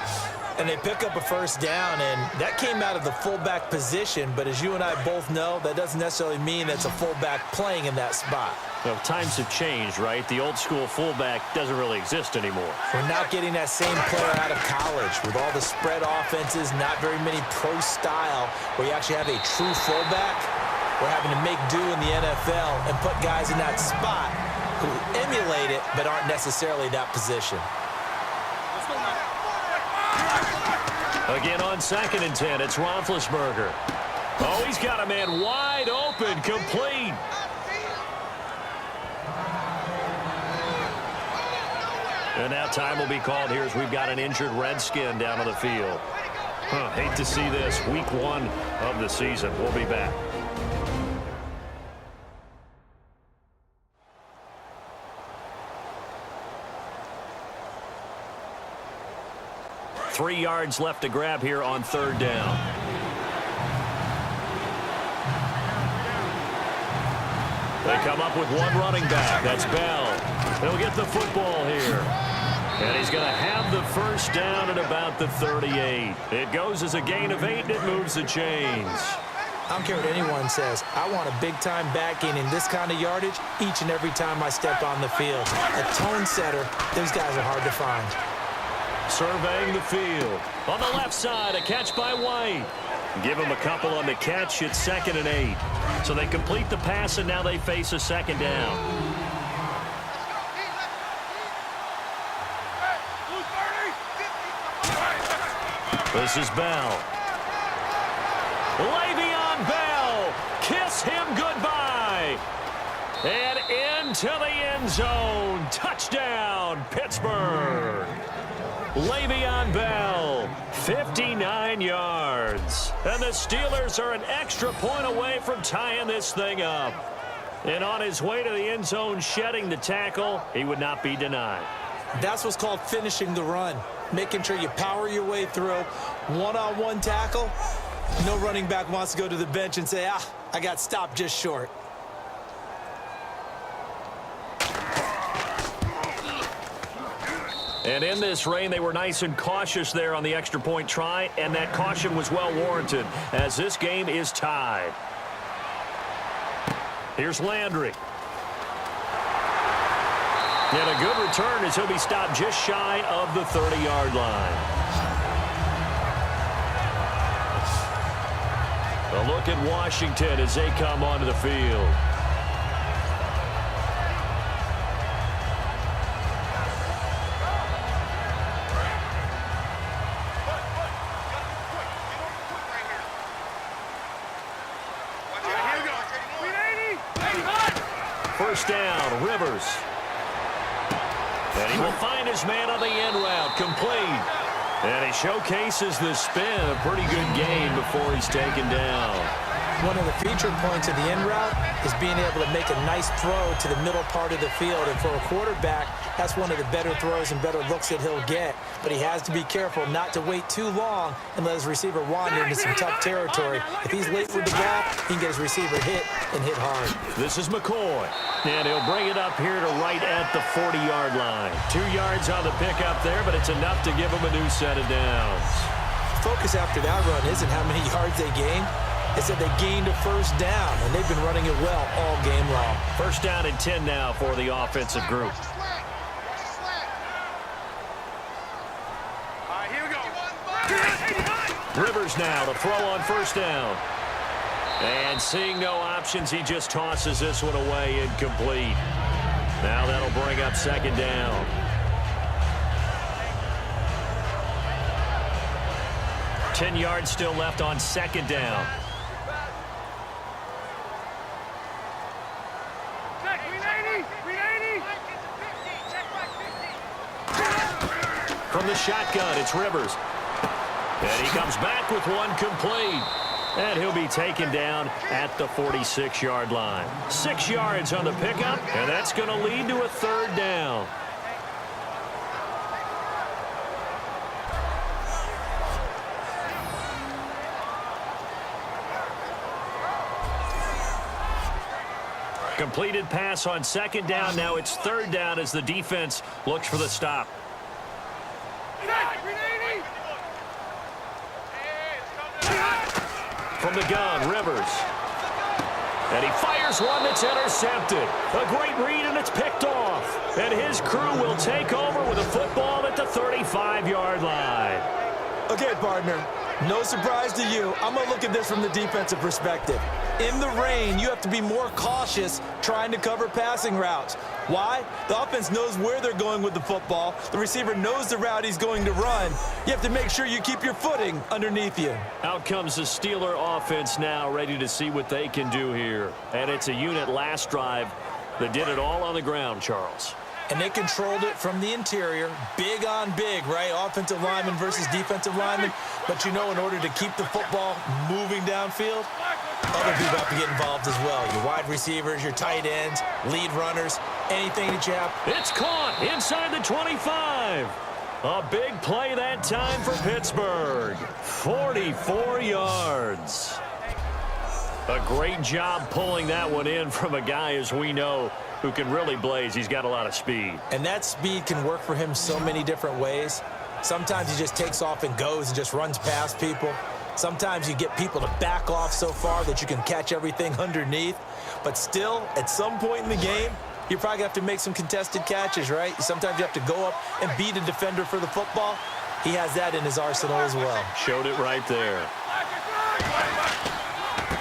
And they pick up a first down, and that came out of the fullback position. But as you and I both know, that doesn't necessarily mean it's a fullback playing in that spot. Well, times have changed, right? The old school fullback doesn't really exist anymore. We're not getting that same player out of college with all the spread offenses, not very many pro style where you actually have a true fullback. We're having to make do in the NFL and put guys in that spot who emulate it but aren't necessarily that position. Again on 2nd and 10, it's Roethlisberger. Oh, he's got a man wide open, complete. And now time will be called here as we've got an injured Redskin down on the field. Hate to see this. Week 1 of the season. We'll be back. Three yards left to grab here on 3rd down. They come up with one running back. That's Bell. He'll get the football here. And he's going to have the first down at about the 38. It goes as a gain of 8, and it moves the chains. I don't care what anyone says. I want a big-time back gain in this kind of yardage each and every time I step on the field. A tone setter, those guys are hard to find. Surveying the field. On the left side, a catch by White. Give him a couple on the catch. It's 2nd and 8. So they complete the pass, and now they face a 2nd down. This is Bell. Le'Veon Bell. Kiss him goodbye. And into the end zone. Touchdown, Pittsburgh. Le'Veon Bell, 59 yards. And the Steelers are an extra point away from tying this thing up. And on his way to the end zone, shedding the tackle, he would not be denied. That's what's called finishing the run. Making sure you power your way through. One-on-one tackle. No running back wants to go to the bench and say, I got stopped just short. And in this rain, they were nice and cautious there on the extra point try, and that caution was well warranted as this game is tied. Here's Landry. And a good return as he'll be stopped just shy of the 30-yard line. A look at Washington as they come onto the field. First down, Rivers. And he will find his man on the end route, complete. And he showcases the spin, a pretty good gain before he's taken down. One of the feature points of the end route is being able to make a nice throw to the middle part of the field. And for a quarterback, that's one of the better throws and better looks that he'll get. But he has to be careful not to wait too long and let his receiver wander into some tough territory. If he's late with the ball, he can get his receiver hit and hit hard. This is McCoy. And he'll bring it up here to right at the 40-yard line. 2 yards on the pickup there, but it's enough to give him a new set of downs. Focus after that run isn't how many yards they gained. They said they gained a first down, and they've been running it well all game long. First down and 10 now for the offensive group. Here we go. Rivers now to throw on first down. And seeing no options, he just tosses this one away incomplete. Now that'll bring up 2nd down. Ten yards still left on 2nd down. From the shotgun, it's Rivers. And he comes back with one complete. And he'll be taken down at the 46-yard line. 6 yards on the pickup, and that's going to lead to a 3rd down. Completed pass on 2nd down. Now it's 3rd down as the defense looks for the stop. From the gun, Rivers. And he fires one that's intercepted. A great read, and it's picked off. And his crew will take over with a football at the 35-yard line. Okay, partner, no surprise to you. I'm going to look at this from the defensive perspective. In the rain, you have to be more cautious trying to cover passing routes. Why? The offense knows where they're going with the football. The receiver knows the route he's going to run. You have to make sure you keep your footing underneath you. Out comes the Steeler offense now, ready to see what they can do here. And it's a unit last drive that did it all on the ground, Charles. And they controlled it from the interior, big on big, right? Offensive lineman versus defensive lineman. But you know, in order to keep the football moving downfield, other people have to get involved as well. Your wide receivers, your tight ends, lead runners, anything that you have. It's caught inside the 25. A big play that time for Pittsburgh. 44 yards. A great job pulling that one in from a guy, as we know, who can really blaze. He's got a lot of speed. And that speed can work for him so many different ways. Sometimes he just takes off and goes and just runs past people. Sometimes you get people to back off so far that you can catch everything underneath. But still, at some point in the game, you probably have to make some contested catches, right? Sometimes you have to go up and beat a defender for the football. He has that in his arsenal as well. Showed it right there.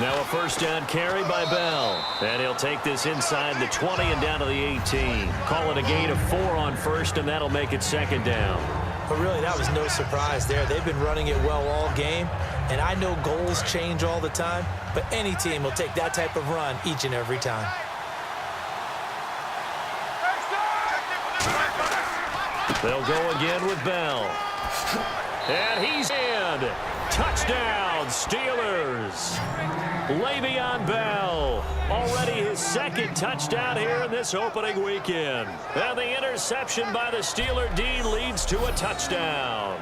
Now a first down carry by Bell. And he'll take this inside the 20 and down to the 18. Call it a gain of 4 on first, and that'll make it second down. But really, that was no surprise there. They've been running it well all game. And I know goals change all the time, but any team will take that type of run each and every time. They'll go again with Bell. And he's in. Touchdown, Steelers. Le'Veon Bell, already his second touchdown here in this opening weekend. And the interception by the Steeler D leads to a touchdown.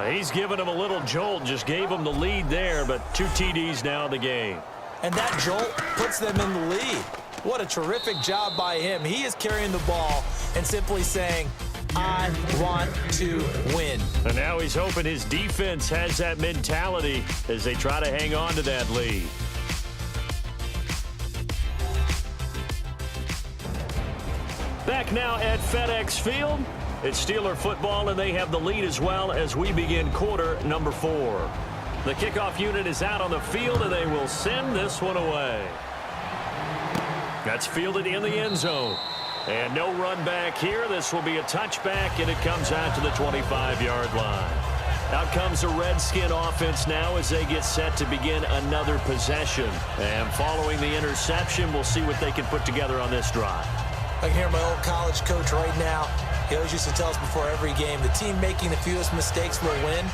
He's given him a little jolt, just gave him the lead there, but 2 TDs now in the game. And that jolt puts them in the lead. What a terrific job by him. He is carrying the ball and simply saying, I want to win. And now he's hoping his defense has that mentality as they try to hang on to that lead. Back now at FedEx Field. It's Steeler football, and they have the lead as well as we begin quarter number 4. The kickoff unit is out on the field, and they will send this one away. That's fielded in the end zone. And no run back here. This will be a touchback, and it comes out to the 25-yard line. Out comes the Redskin offense now as they get set to begin another possession. And following the interception, we'll see what they can put together on this drive. I can hear my old college coach right now. He always used to tell us before every game, the team making the fewest mistakes will win.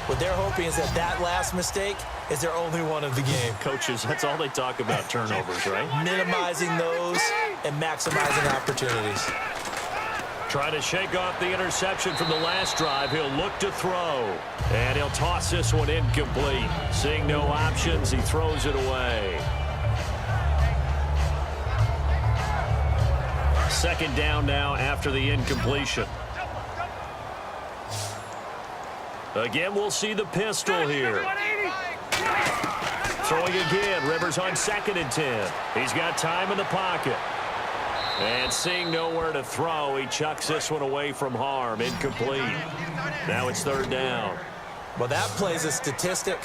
What they're hoping is that last mistake is their only one of the game. Coaches, that's all they talk about, turnovers, right? Minimizing those and maximizing opportunities. Trying to shake off the interception from the last drive. He'll look to throw. And he'll toss this one incomplete. Seeing no options, he throws it away. Second down now after the incompletion. Again, we'll see the pistol here. Throwing again. Rivers on 2nd and 10. He's got time in the pocket. And seeing nowhere to throw, he chucks this one away from harm. Incomplete. Now it's 3rd down. Well, that plays a statistic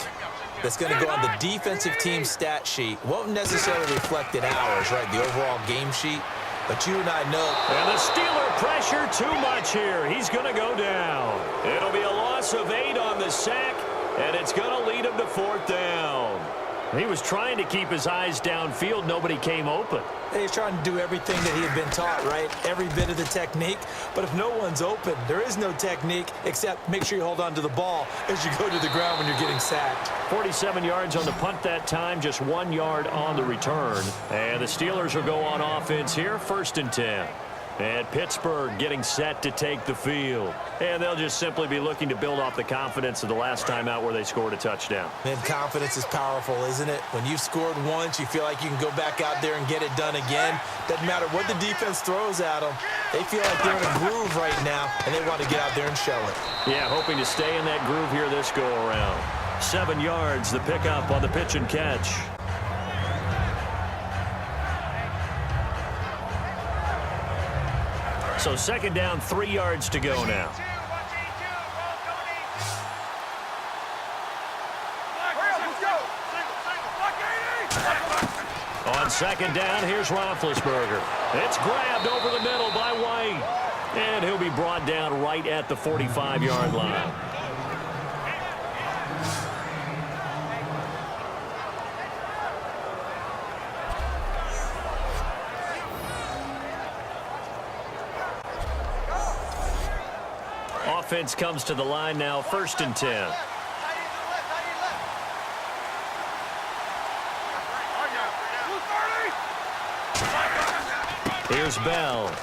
that's going to go on the defensive team stat sheet. Won't necessarily reflect in ours, right, the overall game sheet. But you and I know. And the Steeler pressure too much here. He's going to go down. It'll be a loss of 8 on the sack, and it's going to lead him to 4th down. He was trying to keep his eyes downfield. Nobody came open. He's trying to do everything that he had been taught, right? Every bit of the technique. But if no one's open, there is no technique except make sure you hold on to the ball as you go to the ground when you're getting sacked. 47 yards on the punt that time, just 1 yard on the return. And the Steelers will go on offense here, 1st and 10. And Pittsburgh getting set to take the field. And they'll just simply be looking to build off the confidence of the last time out where they scored a touchdown. And confidence is powerful, isn't it? When you've scored once, you feel like you can go back out there and get it done again. Doesn't matter what the defense throws at them. They feel like they're in a groove right now, and they want to get out there and show it. Yeah, hoping to stay in that groove here this go-around. 7 yards, the pickup on the pitch and catch. So second down, 3 yards to go now. On second down, here's Roethlisberger. It's grabbed over the middle by White. And he'll be brought down right at the 45-yard line. Offense comes to the line now, 1st and 10. Here's Bell.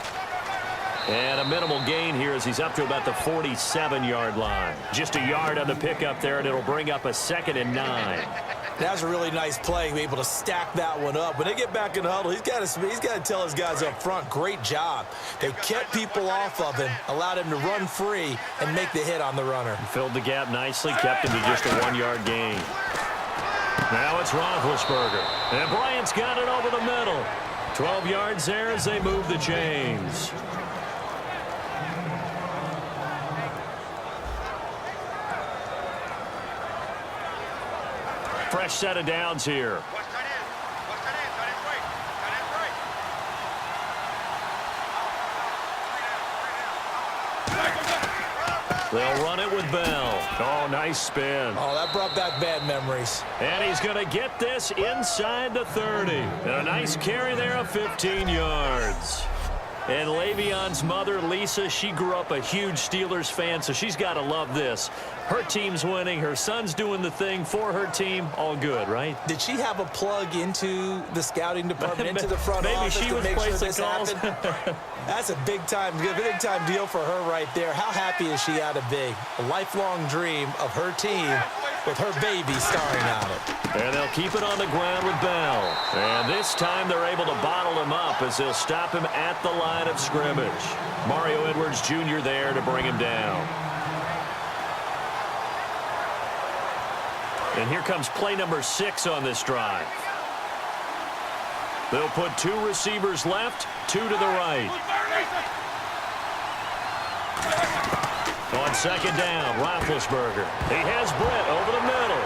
And a minimal gain here as he's up to about the 47-yard line. Just a yard on the pickup there, and it'll bring up a 2nd and 9. That's a really nice play, be able to stack that one up. When they get back in the huddle, he's got to tell his guys up front, great job. They kept people off of him, allowed him to run free and make the hit on the runner. Filled the gap nicely, kept him to just a 1-yard gain. Now it's Roethlisberger. And Bryant's got it over the middle. 12 yards there as they move the chains. Fresh set of downs here. They'll run it with Bell. Oh, nice spin. Oh, that brought back bad memories. And he's going to get this inside the 30. And a nice carry there of 15 yards. And Le'Veon's mother, Lisa, she grew up a huge Steelers fan, so she's got to love this. Her team's winning. Her son's doing the thing for her team. All good, right? Did she have a plug into the scouting department, into the front office she to was make sure placing this calls. happened? That's a big-time deal for her right there. How happy is she out to be? A lifelong dream of her team with her baby starring on it. And they'll keep it on the ground with Bell. And this time they're able to bottle him up as they'll stop him at the line of scrimmage. Mario Edwards Jr. there to bring him down. And here comes play number 6 on this drive. They'll put 2 receivers left, 2 to the right. On second down, Roethlisberger. He has Britt over the middle.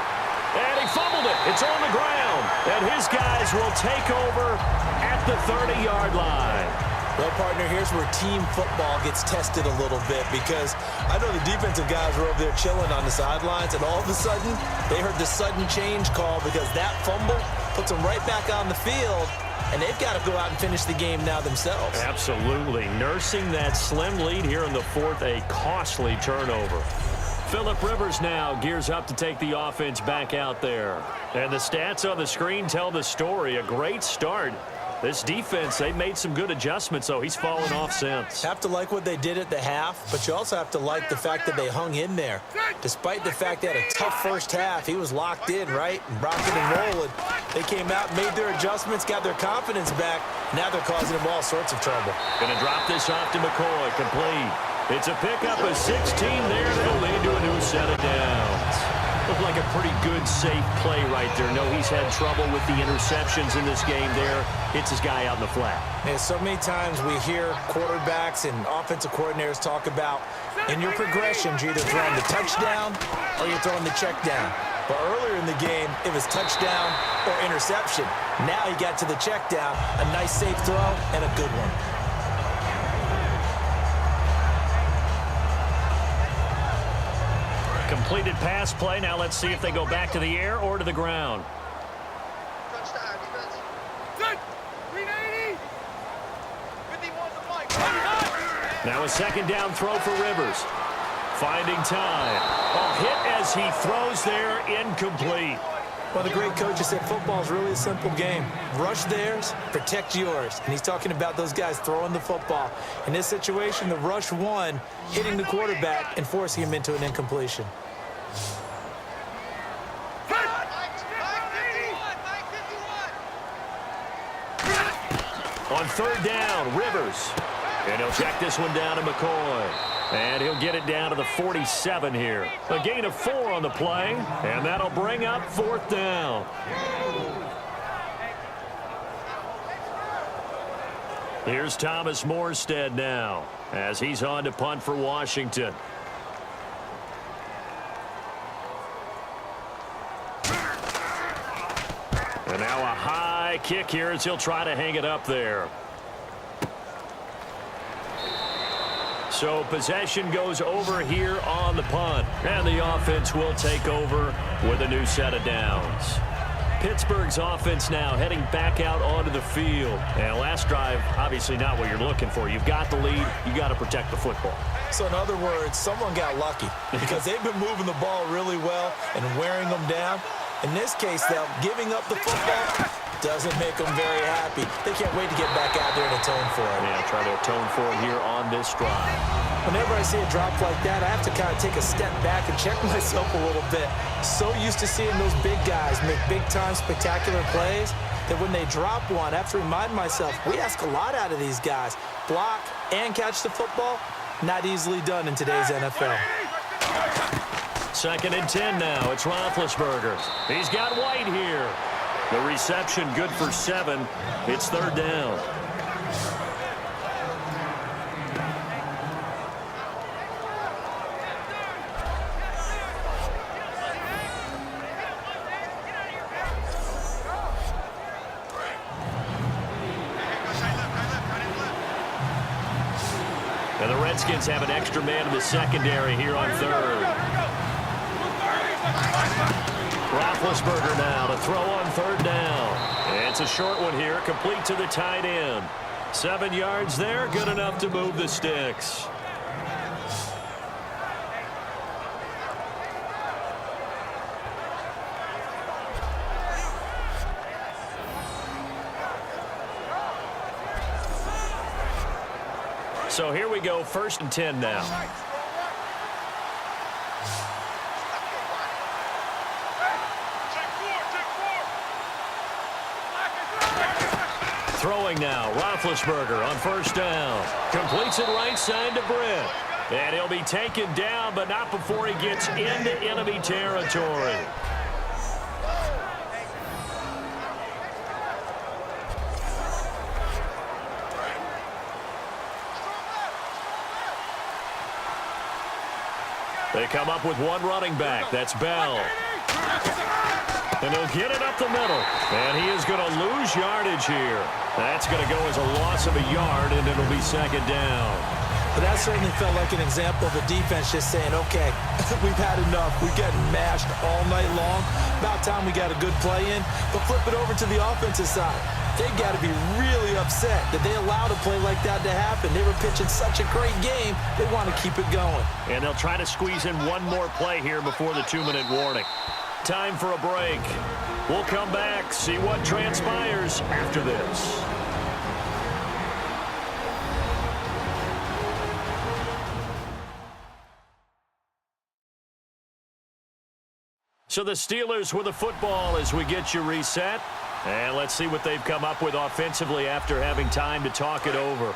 And he fumbled it. It's on the ground. And his guys will take over at the 30-yard line. Well, partner, here's where team football gets tested a little bit, because I know the defensive guys were over there chilling on the sidelines, and all of a sudden, they heard the sudden change call because that fumble puts them right back on the field, and they've got to go out and finish the game now themselves. Absolutely. Nursing that slim lead here in the 4th, a costly turnover. Phillip Rivers now gears up to take the offense back out there. And the stats on the screen tell the story. A great start. This defense, they've made some good adjustments, so he's fallen off since. Have to like what they did at the half, but you also have to like the fact that they hung in there. Despite the fact they had a tough first half, he was locked in, right? And rocking and rolling. They came out, made their adjustments, got their confidence back. Now they're causing him all sorts of trouble. Going to drop this off to McCoy, complete. It's a pickup of 16 there that'll lead to a new set of downs. Looked like a pretty good, safe play right there. No, he's had trouble with the interceptions in this game there. Hits his guy out in the flat. And so many times we hear quarterbacks and offensive coordinators talk about in your progressions, you're either throwing the touchdown or you're throwing the check down. But earlier in the game, it was touchdown or interception. Now he got to the check down, a nice safe throw, and a good one. Completed pass play. Now let's see if they go back to the air or to the ground. Now a second down throw for Rivers. Finding time. A hit as he throws there, incomplete. Well, the great coach has said football is really a simple game. Rush theirs, protect yours. And he's talking about those guys throwing the football. In this situation, the rush won, hitting the quarterback and forcing him into an incompletion. On third down, Rivers. And he'll check this one down to McCoy. And he'll get it down to the 47 here. A gain of 4 on the play, and that'll bring up 4th down. Here's Thomas Morstead now as he's on to punt for Washington. And now a high kick here as he'll try to hang it up there. So possession goes over here on the punt. And the offense will take over with a new set of downs. Pittsburgh's offense now heading back out onto the field. And last drive, obviously not what you're looking for. You've got the lead. You got to protect the football. So in other words, someone got lucky because they've been moving the ball really well and wearing them down. In this case, though, giving up the football doesn't make them very happy. They can't wait to get back out there and atone for it. Yeah, try to atone for it here on this drive. Whenever I see a drop like that, I have to kind of take a step back and check myself a little bit. So used to seeing those big guys make big-time spectacular plays that when they drop one, I have to remind myself, we ask a lot out of these guys. Block and catch the football, not easily done in today's NFL. 2nd and 10 now. It's Roethlisberger. He's got White here. The reception good for 7. It's 3rd down. And the Redskins have an extra man in the secondary here on 3rd. Roethlisberger now to throw on 3rd down. It's a short one here, complete to the tight end. 7 yards there, good enough to move the sticks. So here we go, 1st and 10 now. Throwing now, Roethlisberger on 1st down. Completes it right side to Britt. And he'll be taken down, but not before he gets into enemy territory. They come up with one running back. That's Bell. And he'll get it up the middle. And he is going to lose yardage here. That's going to go as a loss of a yard, and it'll be 2nd down. But that certainly felt like an example of the defense just saying, okay, we've had enough. We're getting mashed all night long. About time we got a good play in. But flip it over to the offensive side. They've got to be really upset that they allowed a play like that to happen. They were pitching such a great game, they want to keep it going. And they'll try to squeeze in one more play here before the 2-minute warning. Time for a break. We'll come back, see what transpires after this. So the Steelers with the football as we get you reset. And let's see what they've come up with offensively after having time to talk it over.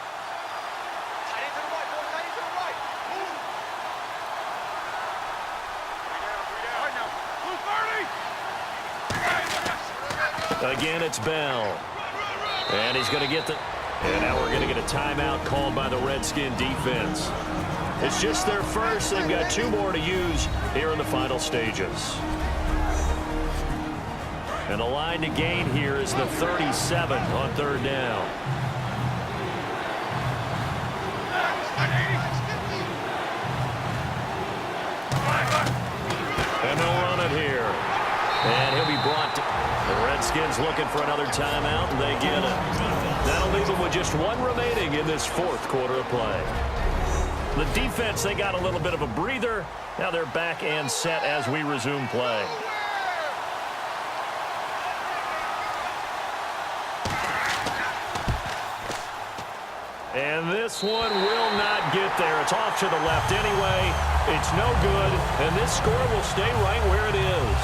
Again, it's Bell. And he's going to get the... And now we're going to get a timeout called by the Redskin defense. It's just their first. They've got 2 more to use here in the final stages. And the line to gain here is the 37 on 3rd down. And they'll run it here. And he'll be brought to... The Redskins looking for another timeout, and they get it. That'll leave them with just 1 remaining in this 4th quarter of play. The defense, they got a little bit of a breather. Now they're back and set as we resume play. And this one will not get there. It's off to the left anyway. It's no good, and this score will stay right where it is.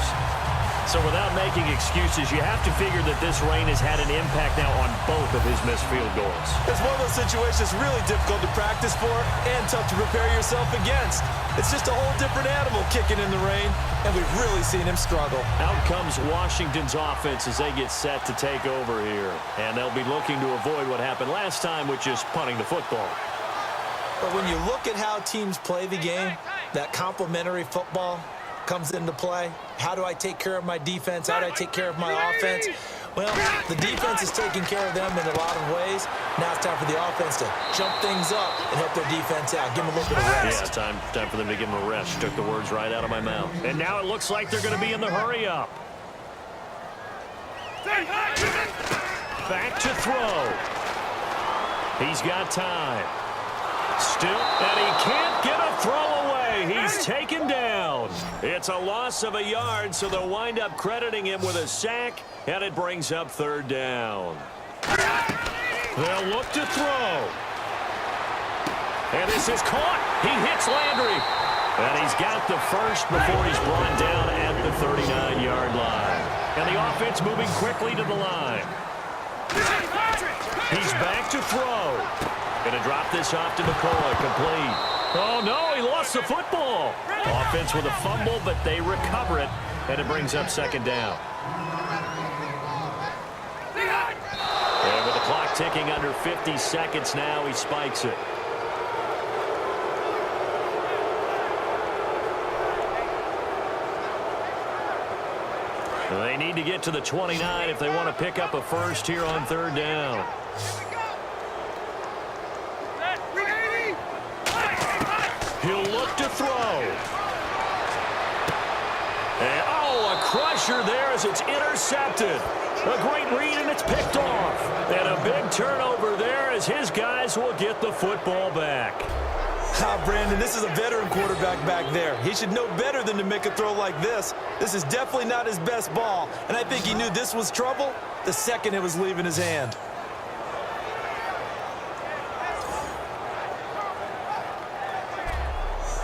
So without making excuses, you have to figure that this rain has had an impact now on both of his missed field goals. It's one of those situations really difficult to practice for and tough to prepare yourself against. It's just a whole different animal kicking in the rain, and we've really seen him struggle. Out comes Washington's offense as they get set to take over here. And they'll be looking to avoid what happened last time, which is punting the football. But when you look at how teams play the game, that complementary football comes into play. How do I take care of my defense? How do I take care of my offense? Well, the defense is taking care of them in a lot of ways. Now it's time for the offense to jump things up and help their defense out. Give them a little bit of rest. Yeah, time for them to give them a rest. Took the words right out of my mouth. And now it looks like they're going to be in the hurry up. Back to throw. He's got time. Still, and he can't get a throw away. He's taken down. It's a loss of a yard, so they'll wind up crediting him with a sack, and it brings up third down. They'll look to throw. And this is caught. He hits Landry. And he's got the first before he's brought down at the 39-yard line. And the offense moving quickly to the line. He's back to throw. Going to drop this off to McCoy, complete. Oh, no, he lost the football. Offense with a fumble, but they recover it, and it brings up second down. And with the clock ticking under 50 seconds now, he spikes it. They need to get to the 29 if they want to pick up a first here on third down. He'll look to throw. And, a crusher there as it's intercepted. A great read, and it's picked off. And a big turnover there as his guys will get the football back. Brandon, this is a veteran quarterback back there. He should know better than to make a throw like this. This is definitely not his best ball, and I think he knew this was trouble the second it was leaving his hand.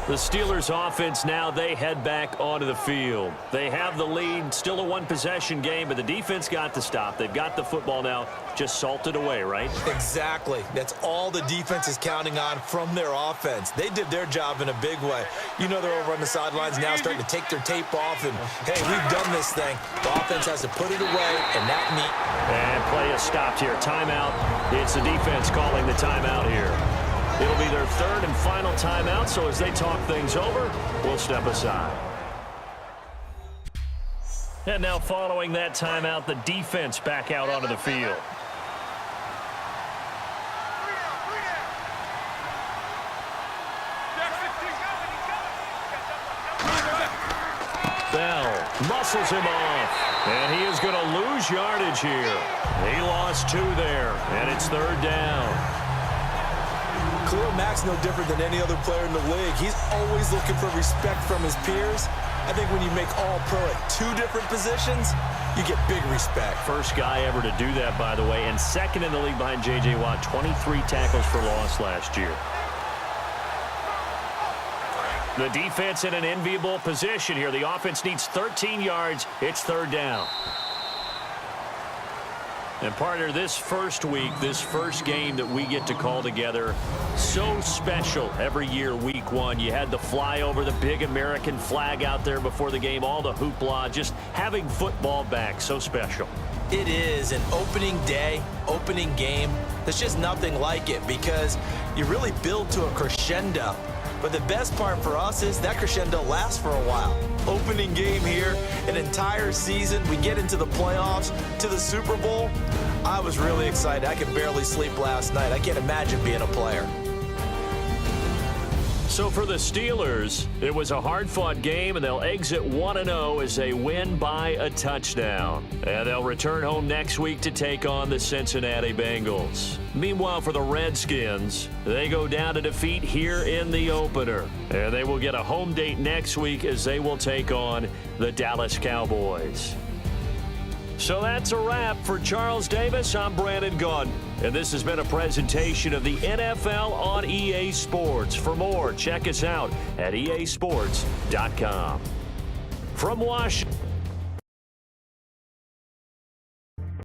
The Steelers offense now, they head back onto the field. They have the lead, still a one-possession game, but the defense got the stop. They've got the football now, just salted away, right? Exactly. That's all the defense is counting on from their offense. They did their job in a big way. You know they're over on the sidelines now starting to take their tape off, and, hey, we've done this thing. The offense has to put it away, and that means... And play is stopped here. Timeout. It's the defense calling the timeout here. It'll be their third and final timeout, so as they talk things over, we'll step aside. And now following that timeout, the defense back out onto the field. Bell muscles him off, and he is going to lose yardage here. He lost 2 there, and it's third down. Khalil Mack's no different than any other player in the league. He's always looking for respect from his peers. I think when you make All-Pro at 2 different positions, you get big respect. First guy ever to do that, by the way, and second in the league behind J.J. Watt, 23 tackles for loss last year. The defense in an enviable position here. The offense needs 13 yards. It's third down. And partner, this first week, this first game that we get to call together, so special every year, week 1. You had the flyover, the big American flag out there before the game, all the hoopla, just having football back, so special. It is an opening day, opening game. There's just nothing like it because you really build to a crescendo. But the best part for us is that crescendo lasts for a while. Opening game here, an entire season. We get into the playoffs, to the Super Bowl. I was really excited. I could barely sleep last night. I can't imagine being a player. So for the Steelers, it was a hard-fought game, and they'll exit 1-0 as they win by a touchdown. And they'll return home next week to take on the Cincinnati Bengals. Meanwhile, for the Redskins, they go down to defeat here in the opener. And they will get a home date next week as they will take on the Dallas Cowboys. So that's a wrap. For Charles Davis, I'm Brandon Gaudin. And this has been a presentation of the NFL on EA Sports. For more, check us out at easports.com. From Washington.